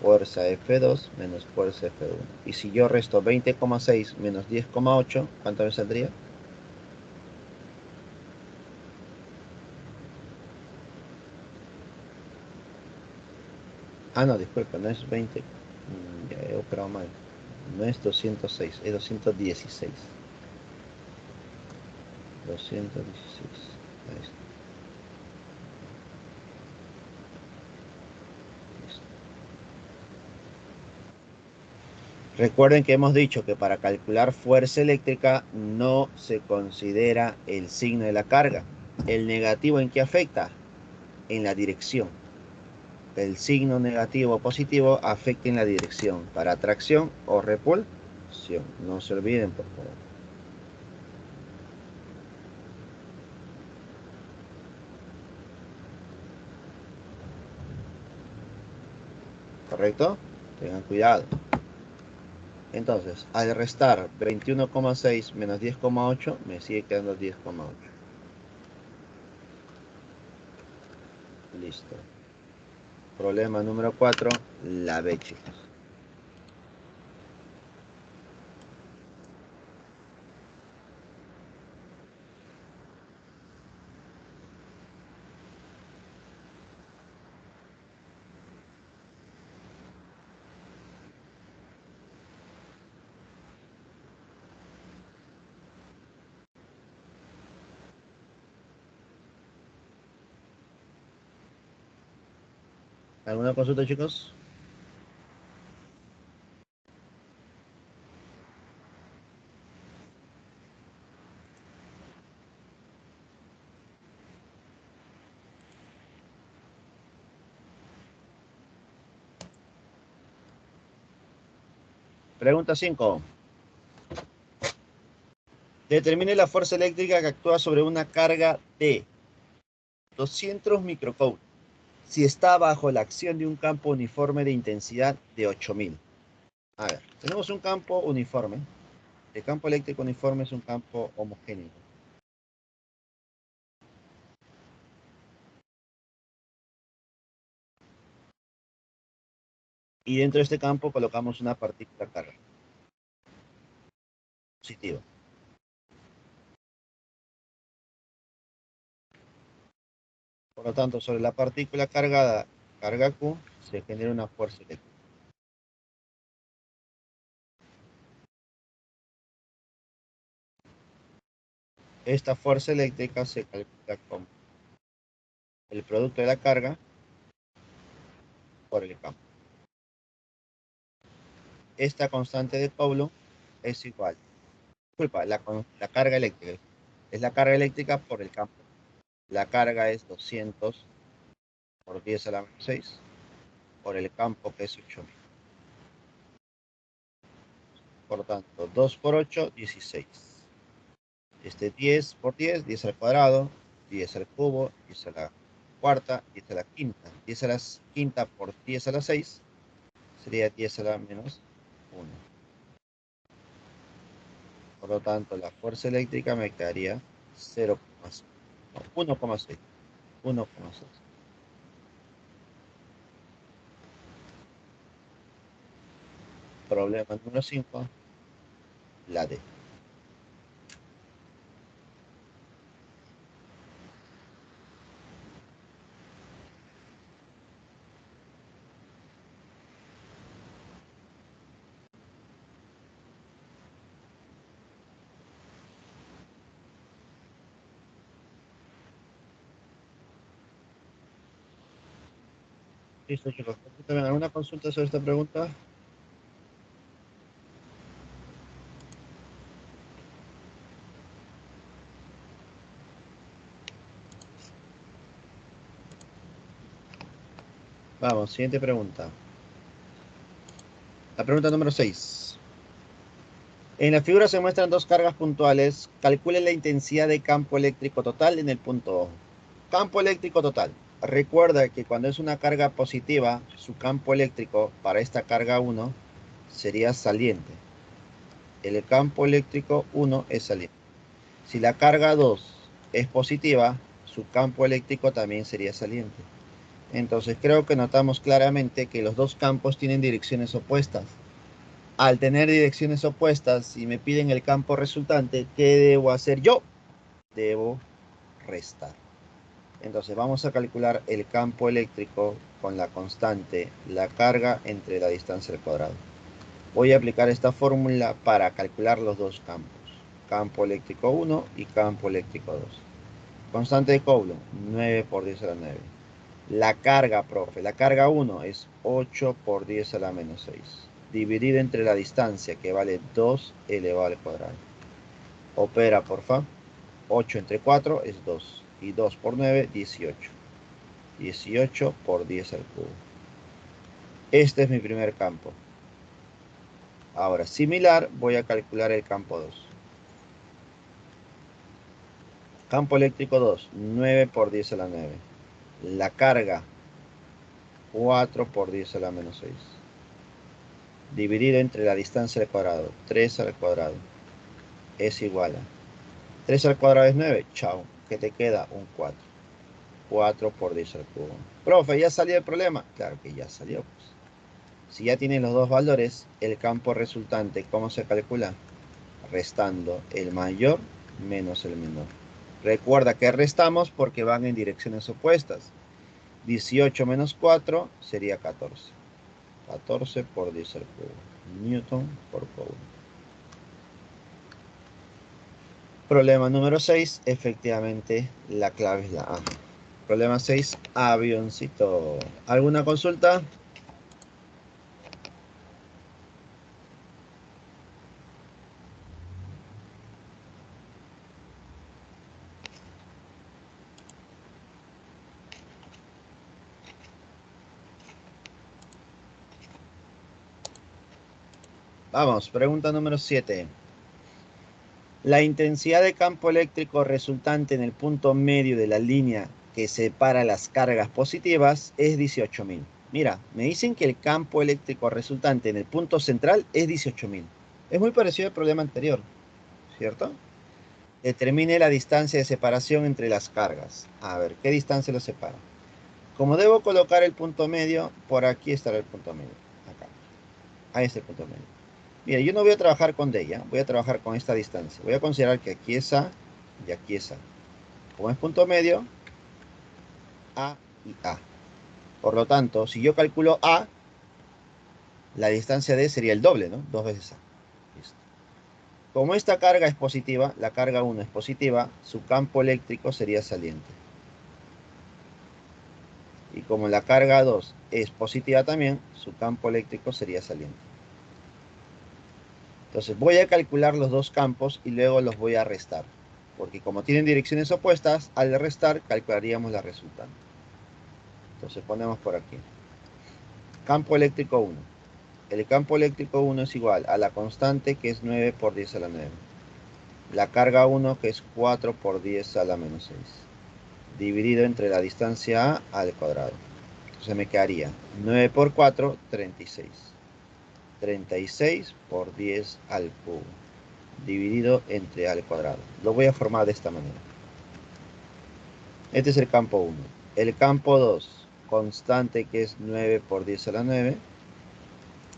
fuerza F2 menos fuerza F1. Y si yo resto 20,6 menos 10,8, ¿cuánto me saldría? Ah, no, disculpa, no es 20. Ya he operado mal. No es 206, es 216. 216. Ahí está. Listo. Recuerden que hemos dicho que para calcular fuerza eléctrica no se considera el signo de la carga. ¿El negativo en qué afecta? En la dirección. El signo negativo o positivo afecta en la dirección para atracción o repulsión. No se olviden, por favor. ¿Correcto? Tengan cuidado. Entonces, al restar 21,6 menos 10,8, me sigue quedando 10,8. Listo. Problema número 4, la B, chicos. ¿Alguna consulta, chicos? Pregunta 5. Determine la fuerza eléctrica que actúa sobre una carga de 200 microcoulomb si está bajo la acción de un campo uniforme de intensidad de 8000. A ver, tenemos un campo uniforme. El campo eléctrico uniforme es un campo homogéneo. Y dentro de este campo colocamos una partícula carga positiva. Por lo tanto, sobre la partícula cargada, carga Q, se genera una fuerza eléctrica. Esta fuerza eléctrica se calcula como el producto de la carga por el campo. Esta constante de Coulomb es igual. Disculpa, la carga eléctrica. Es la carga eléctrica por el campo. La carga es 200 por 10 a la menos 6 por el campo, que es 8000. Por lo tanto, 2 por 8, 16. 10 por 10, 10 al cuadrado, 10 al cubo, 10 a la cuarta, 10 a la quinta. 10 a la quinta por 10 a la 6 sería 10 a la menos 1. Por lo tanto, la fuerza eléctrica me quedaría 0,6. No, 1,6. 1,6. Problema número 5, la D. Listo, chicos. ¿Alguna consulta sobre esta pregunta? Vamos, siguiente pregunta. La pregunta número 6. En la figura se muestran dos cargas puntuales. Calcule la intensidad de campo eléctrico total en el punto O. Campo eléctrico total. Recuerda que cuando es una carga positiva, su campo eléctrico para esta carga 1 sería saliente. El campo eléctrico 1 es saliente. Si la carga 2 es positiva, su campo eléctrico también sería saliente. Entonces creo que notamos claramente que los dos campos tienen direcciones opuestas. Al tener direcciones opuestas y me piden el campo resultante, ¿qué debo hacer yo? Debo restar. Entonces vamos a calcular el campo eléctrico con la constante, la carga entre la distancia al cuadrado. Voy a aplicar esta fórmula para calcular los dos campos. Campo eléctrico 1 y campo eléctrico 2. Constante de Coulomb, 9 por 10 a la 9. La carga, profe, la carga 1 es 8 por 10 a la menos 6. Dividido entre la distancia, que vale 2 elevado al cuadrado. Opera, porfa. 8 entre 4 es 2. Y 2 por 9, 18. 18 por 10 al cubo. Este es mi primer campo. Ahora, similar, voy a calcular el campo 2. Campo eléctrico 2, 9 por 10 a la 9. La carga, 4 por 10 a la menos 6. Dividido entre la distancia al cuadrado, 3 al cuadrado, es igual a 3 al cuadrado es 9, chao, que te queda un 4. 4 por 10 al cubo. Profe, ¿ya salió el problema? Claro que ya salió, pues. Si ya tienen los dos valores, el campo resultante, ¿cómo se calcula? Restando el mayor menos el menor. Recuerda que restamos porque van en direcciones opuestas. 18 menos 4 sería 14. 14 por 10 al cubo. Newton por Coulomb. Problema número 6. Efectivamente, la clave es la A. Problema 6. Avioncito. ¿Alguna consulta? Vamos, pregunta número 7. La intensidad de campo eléctrico resultante en el punto medio de la línea que separa las cargas positivas es 18.000. Mira, me dicen que el campo eléctrico resultante en el punto central es 18.000. Es muy parecido al problema anterior, ¿cierto? Determine la distancia de separación entre las cargas. A ver, ¿qué distancia los separa? Como debo colocar el punto medio, por aquí estará el punto medio. Acá. Ahí está el punto medio. Mira, yo no voy a trabajar con D, ¿ya? Voy a trabajar con esta distancia. Voy a considerar que aquí es A y aquí es A. Como es punto medio, A y A. Por lo tanto, si yo calculo A, la distancia D sería el doble, ¿no? 2 veces A. Listo. Como esta carga es positiva, la carga 1 es positiva, su campo eléctrico sería saliente. Y como la carga 2 es positiva también, su campo eléctrico sería saliente. Entonces voy a calcular los dos campos y luego los voy a restar. Porque como tienen direcciones opuestas, al restar calcularíamos la resultante. Entonces ponemos por aquí. Campo eléctrico 1. El campo eléctrico 1 es igual a la constante que es 9 por 10 a la 9. La carga 1 que es 4 por 10 a la menos 6. Dividido entre la distancia A al cuadrado. Entonces me quedaría 9 por 4, 36. 36 por 10 al cubo. Dividido entre A al cuadrado. Lo voy a formar de esta manera. Este es el campo 1. El campo 2, constante que es 9 por 10 a la 9.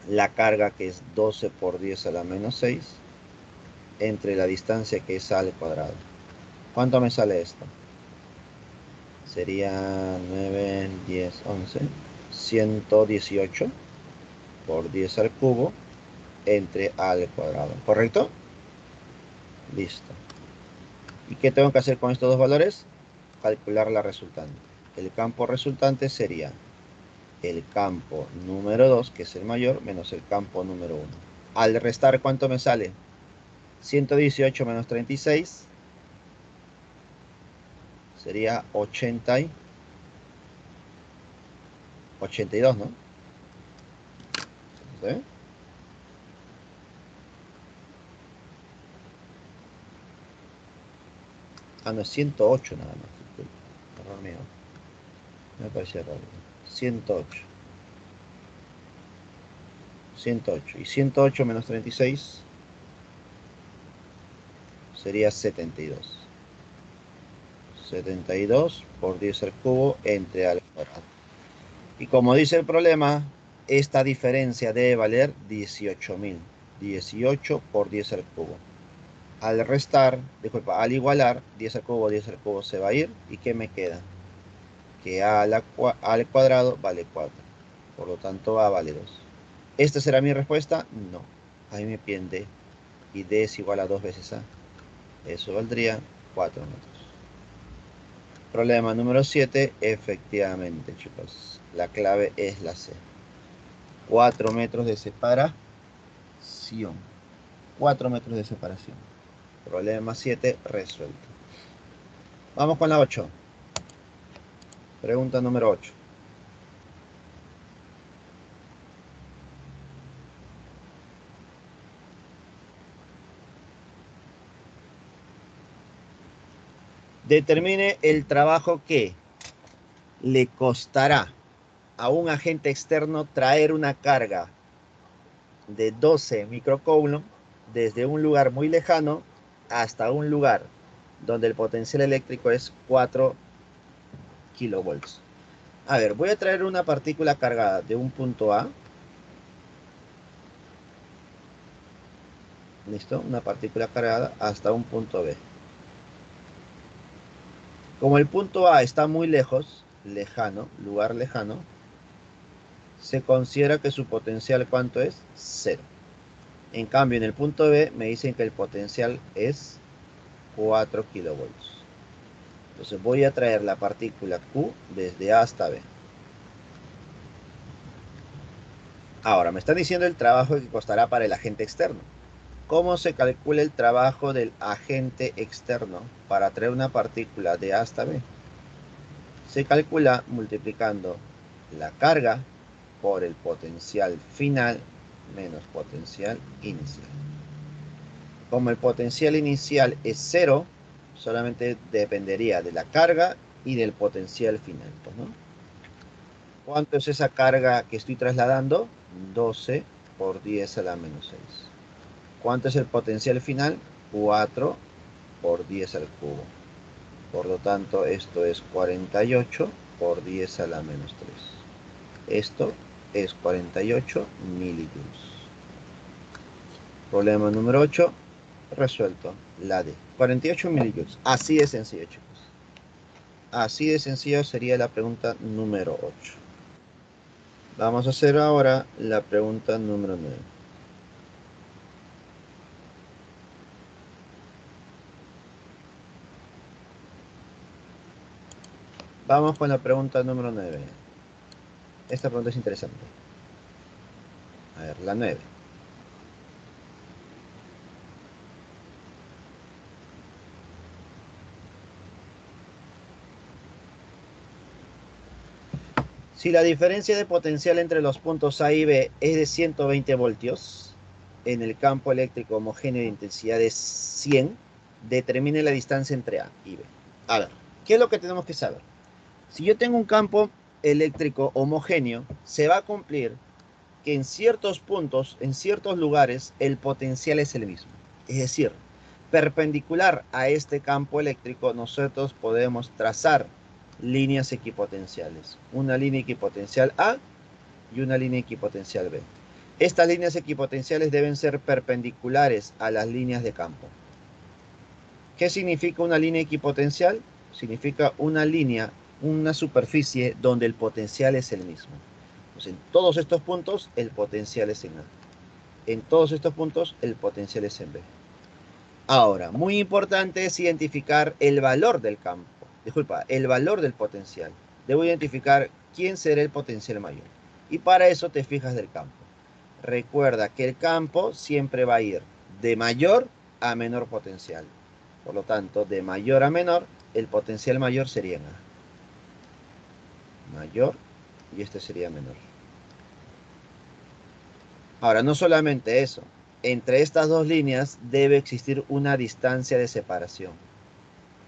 la carga que es 12 por 10 a la menos 6 entre la distancia que es a al cuadrado. ¿Cuánto me sale esto? Sería 9, 10, 11, 118 por 10 al cubo entre a al cuadrado. ¿Correcto? Listo. ¿Y qué tengo que hacer con estos dos valores? Calcular la resultante. El campo resultante sería el campo número 2, que es el mayor, menos el campo número 1. Al restar, ¿cuánto me sale? 118 menos 36 sería 82, ¿no? ¿Sí? Ah, no, es 108 nada más. Error mío. Me parecía raro. 108. 108. Y 108 menos 36 sería 72. 72 por 10 al cubo entre al cuadrado. Y como dice el problema, esta diferencia debe valer 18.000. 18 por 10 al cubo. Al restar, disculpa, al igualar, 10 al cubo se va a ir. ¿Y qué me queda? Que a al cuadrado vale 4. Por lo tanto, A vale 2. ¿Esta será mi respuesta? No. Ahí me piden D. Y D es igual a 2 veces A. Eso valdría 4 metros. Problema número 7. Efectivamente, chicos. La clave es la C. 4 metros de separación. 4 metros de separación. Problema 7 resuelto. Vamos con la 8. Pregunta número 8. Determine el trabajo que le costará a un agente externo traer una carga de 12 microcoulomb desde un lugar muy lejano hasta un lugar donde el potencial eléctrico es 4 kilovolts. A ver, voy a traer una partícula cargada de un punto A. ¿Listo? Una partícula cargada hasta un punto B. Como el punto A está muy lejos, lejano, lugar lejano, se considera que su potencial, ¿cuánto es? 0. En cambio, en el punto B me dicen que el potencial es 4 kilovolts. Entonces voy a traer la partícula Q desde A hasta B. Ahora, me están diciendo el trabajo que costará para el agente externo. ¿Cómo se calcula el trabajo del agente externo para traer una partícula de A hasta B? Se calcula multiplicando la carga por el potencial final menos potencial inicial. Como el potencial inicial es 0, solamente dependería de la carga y del potencial final, ¿no? ¿Cuánto es esa carga que estoy trasladando? 12 por 10 a la menos 6. ¿Cuánto es el potencial final? 4 por 10 al cubo. Por lo tanto, esto es 48 por 10 a la menos 3. Esto es 48 milijoules. Problema número 8, resuelto. La D. 48 milijoules. Así de sencillo, chicos. Así de sencillo sería la pregunta número 8. Vamos a hacer ahora la pregunta número 9. Vamos con la pregunta número 9. Esta pregunta es interesante. A ver, la 9. Si la diferencia de potencial entre los puntos A y B es de 120 voltios, en el campo eléctrico homogéneo de intensidad de 100, determine la distancia entre A y B. A ver, ¿qué es lo que tenemos que saber? Si yo tengo un campo eléctrico homogéneo, se va a cumplir que en ciertos puntos, en ciertos lugares, el potencial es el mismo. Es decir, perpendicular a este campo eléctrico, nosotros podemos trazar líneas equipotenciales. Una línea equipotencial A y una línea equipotencial B. Estas líneas equipotenciales deben ser perpendiculares a las líneas de campo. ¿Qué significa una línea equipotencial? Significa una línea, una superficie donde el potencial es el mismo. Pues en todos estos puntos el potencial es en A. En todos estos puntos el potencial es en B. Ahora, muy importante es identificar el valor del campo. Disculpa, el valor del potencial. Debo identificar quién será el potencial mayor. Y para eso te fijas del campo. Recuerda que el campo siempre va a ir de mayor a menor potencial. Por lo tanto, de mayor a menor, el potencial mayor sería en A. Mayor y este sería menor. Ahora, no solamente eso. Entre estas dos líneas debe existir una distancia de separación.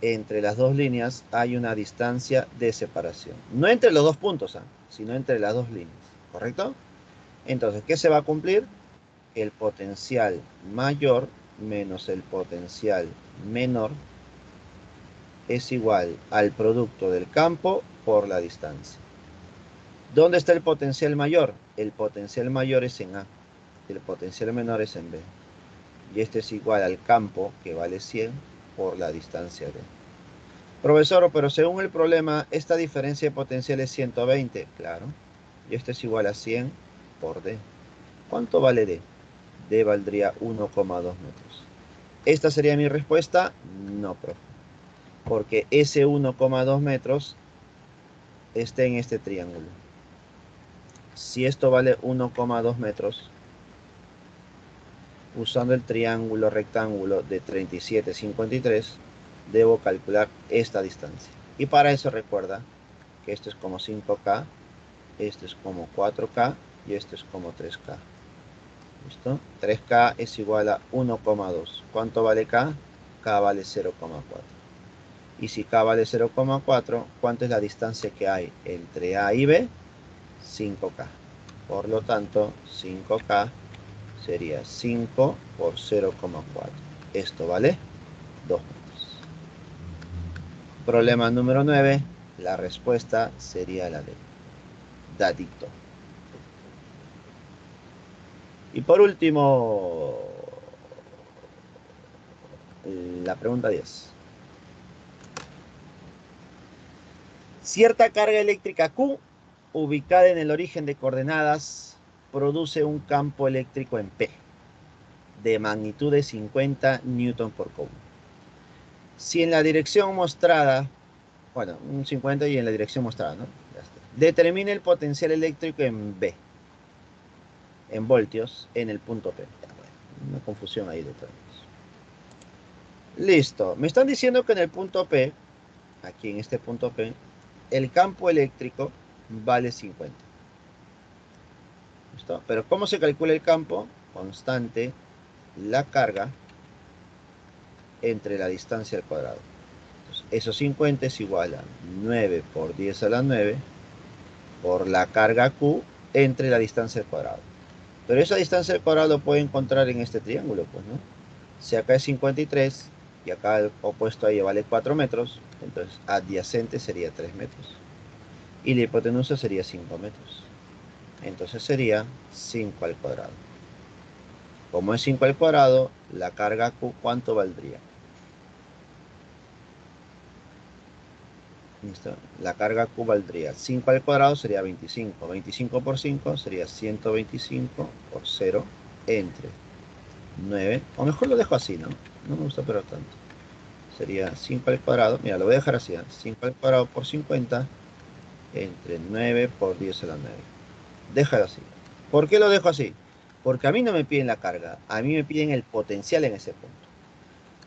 Entre las dos líneas hay una distancia de separación. No entre los dos puntos, sino entre las dos líneas. ¿Correcto? Entonces, ¿qué se va a cumplir? El potencial mayor menos el potencial menor es igual al producto del campo por la distancia. ¿Dónde está el potencial mayor? El potencial mayor es en A. El potencial menor es en B. Y este es igual al campo, que vale 100, por la distancia D. Profesor, pero según el problema, esta diferencia de potencial es 120. Claro. Y este es igual a 100 por D. ¿Cuánto vale D? D valdría 1,2 metros. ¿Esta sería mi respuesta? No, profe. Porque ese 1,2 metros está en este triángulo. Si esto vale 1,2 metros, usando el triángulo rectángulo de 37, 53, debo calcular esta distancia. Y para eso recuerda que esto es como 5K, esto es como 4K y esto es como 3K. ¿Listo? 3K es igual a 1,2. ¿Cuánto vale K? K vale 0,4. Y si K vale 0,4, ¿cuánto es la distancia que hay entre A y B? 5K. Por lo tanto, 5K sería 5 por 0,4. Esto vale 2 metros. Problema número 9. La respuesta sería la D. Dadito. Y por último, la pregunta 10. Cierta carga eléctrica Q, ubicada en el origen de coordenadas, produce un campo eléctrico en P, de magnitud de 50 newton por coulomb. Si en la dirección mostrada, bueno, un 50 y en la dirección mostrada, ¿no? Ya está. Determine el potencial eléctrico en B, en voltios, en el punto P. Una confusión ahí de todos. Listo. Me están diciendo que en el punto P, aquí en este punto P, el campo eléctrico vale 50. ¿Listo? Pero ¿cómo se calcula el campo? Constante la carga entre la distancia al cuadrado. Entonces, esos 50 es igual a 9 por 10 a la 9 por la carga Q entre la distancia al cuadrado. Pero esa distancia al cuadrado lo puedo encontrar en este triángulo, pues, ¿no? Si acá es 53 y acá el opuesto a ella vale 4 metros, entonces adyacente sería 3 metros. Y la hipotenusa sería 5 metros. Entonces sería 5 al cuadrado. Como es 5 al cuadrado, la carga Q, ¿cuánto valdría? ¿Listo? La carga Q valdría 5 al cuadrado sería 25. 25 por 5 sería 125 por 0 entre 9. O mejor lo dejo así, ¿no? No me gusta pero tanto. Sería 5 al cuadrado. Mira, lo voy a dejar así. 5 al cuadrado por 50 entre 9 por 10 a la 9. Déjalo así. ¿Por qué lo dejo así? Porque a mí no me piden la carga. A mí me piden el potencial en ese punto.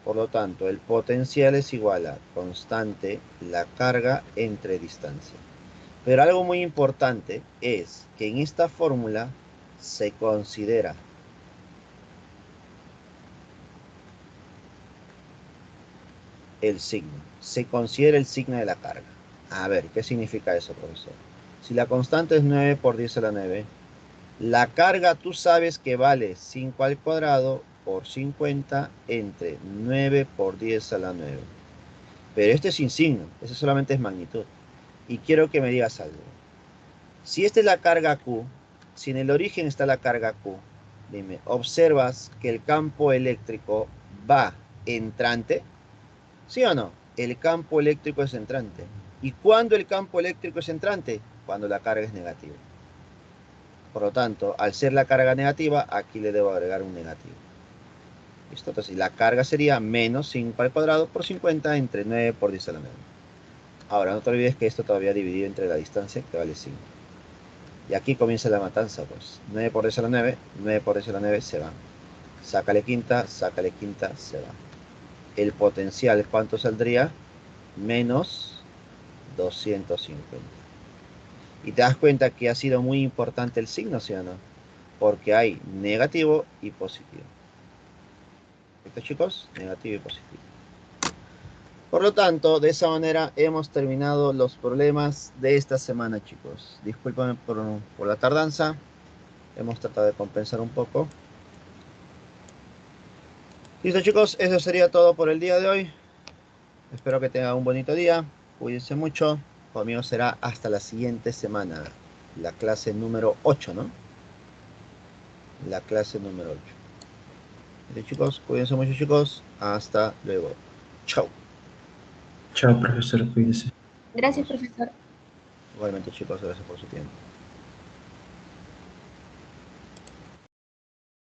Por lo tanto, el potencial es igual a constante la carga entre distancia. Pero algo muy importante es que en esta fórmula se considera el signo. Se considera el signo de la carga. A ver, ¿qué significa eso, profesor? Si la constante es 9 por 10 a la 9, la carga tú sabes que vale 5 al cuadrado por 50 entre 9 por 10 a la 9. Pero este es sin signo, eso solamente es magnitud. Y quiero que me digas algo. Si esta es la carga Q, si en el origen está la carga Q, dime, ¿observas que el campo eléctrico va entrante? ¿Sí o no? El campo eléctrico es entrante. ¿Y cuándo el campo eléctrico es entrante? Cuando la carga es negativa. Por lo tanto, al ser la carga negativa, aquí le debo agregar un negativo. ¿Listo? Entonces, la carga sería menos 5 al cuadrado por 50 entre 9 por 10 a la 9. Ahora, no te olvides que esto todavía dividido entre la distancia, que vale 5. Y aquí comienza la matanza, pues. 9 por 10 a la 9, 9 por 10 a la 9 se van. Sácale quinta, se va. El potencial, ¿cuánto saldría? Menos 250. Y te das cuenta que ha sido muy importante el signo, ¿sí o no? Porque hay negativo y positivo. ¿Listo, chicos? Negativo y positivo. Por lo tanto, de esa manera hemos terminado los problemas de esta semana, chicos. Discúlpame por la tardanza. Hemos tratado de compensar un poco. Listo, chicos, eso sería todo por el día de hoy. Espero que tengan un bonito día. Cuídense mucho. Conmigo será hasta la siguiente semana. La clase número 8, ¿no? La clase número 8. Listo, chicos, cuídense mucho, chicos. Hasta luego. Chao. Chao, profesor, cuídese. Gracias, profesor. Igualmente, chicos, gracias por su tiempo.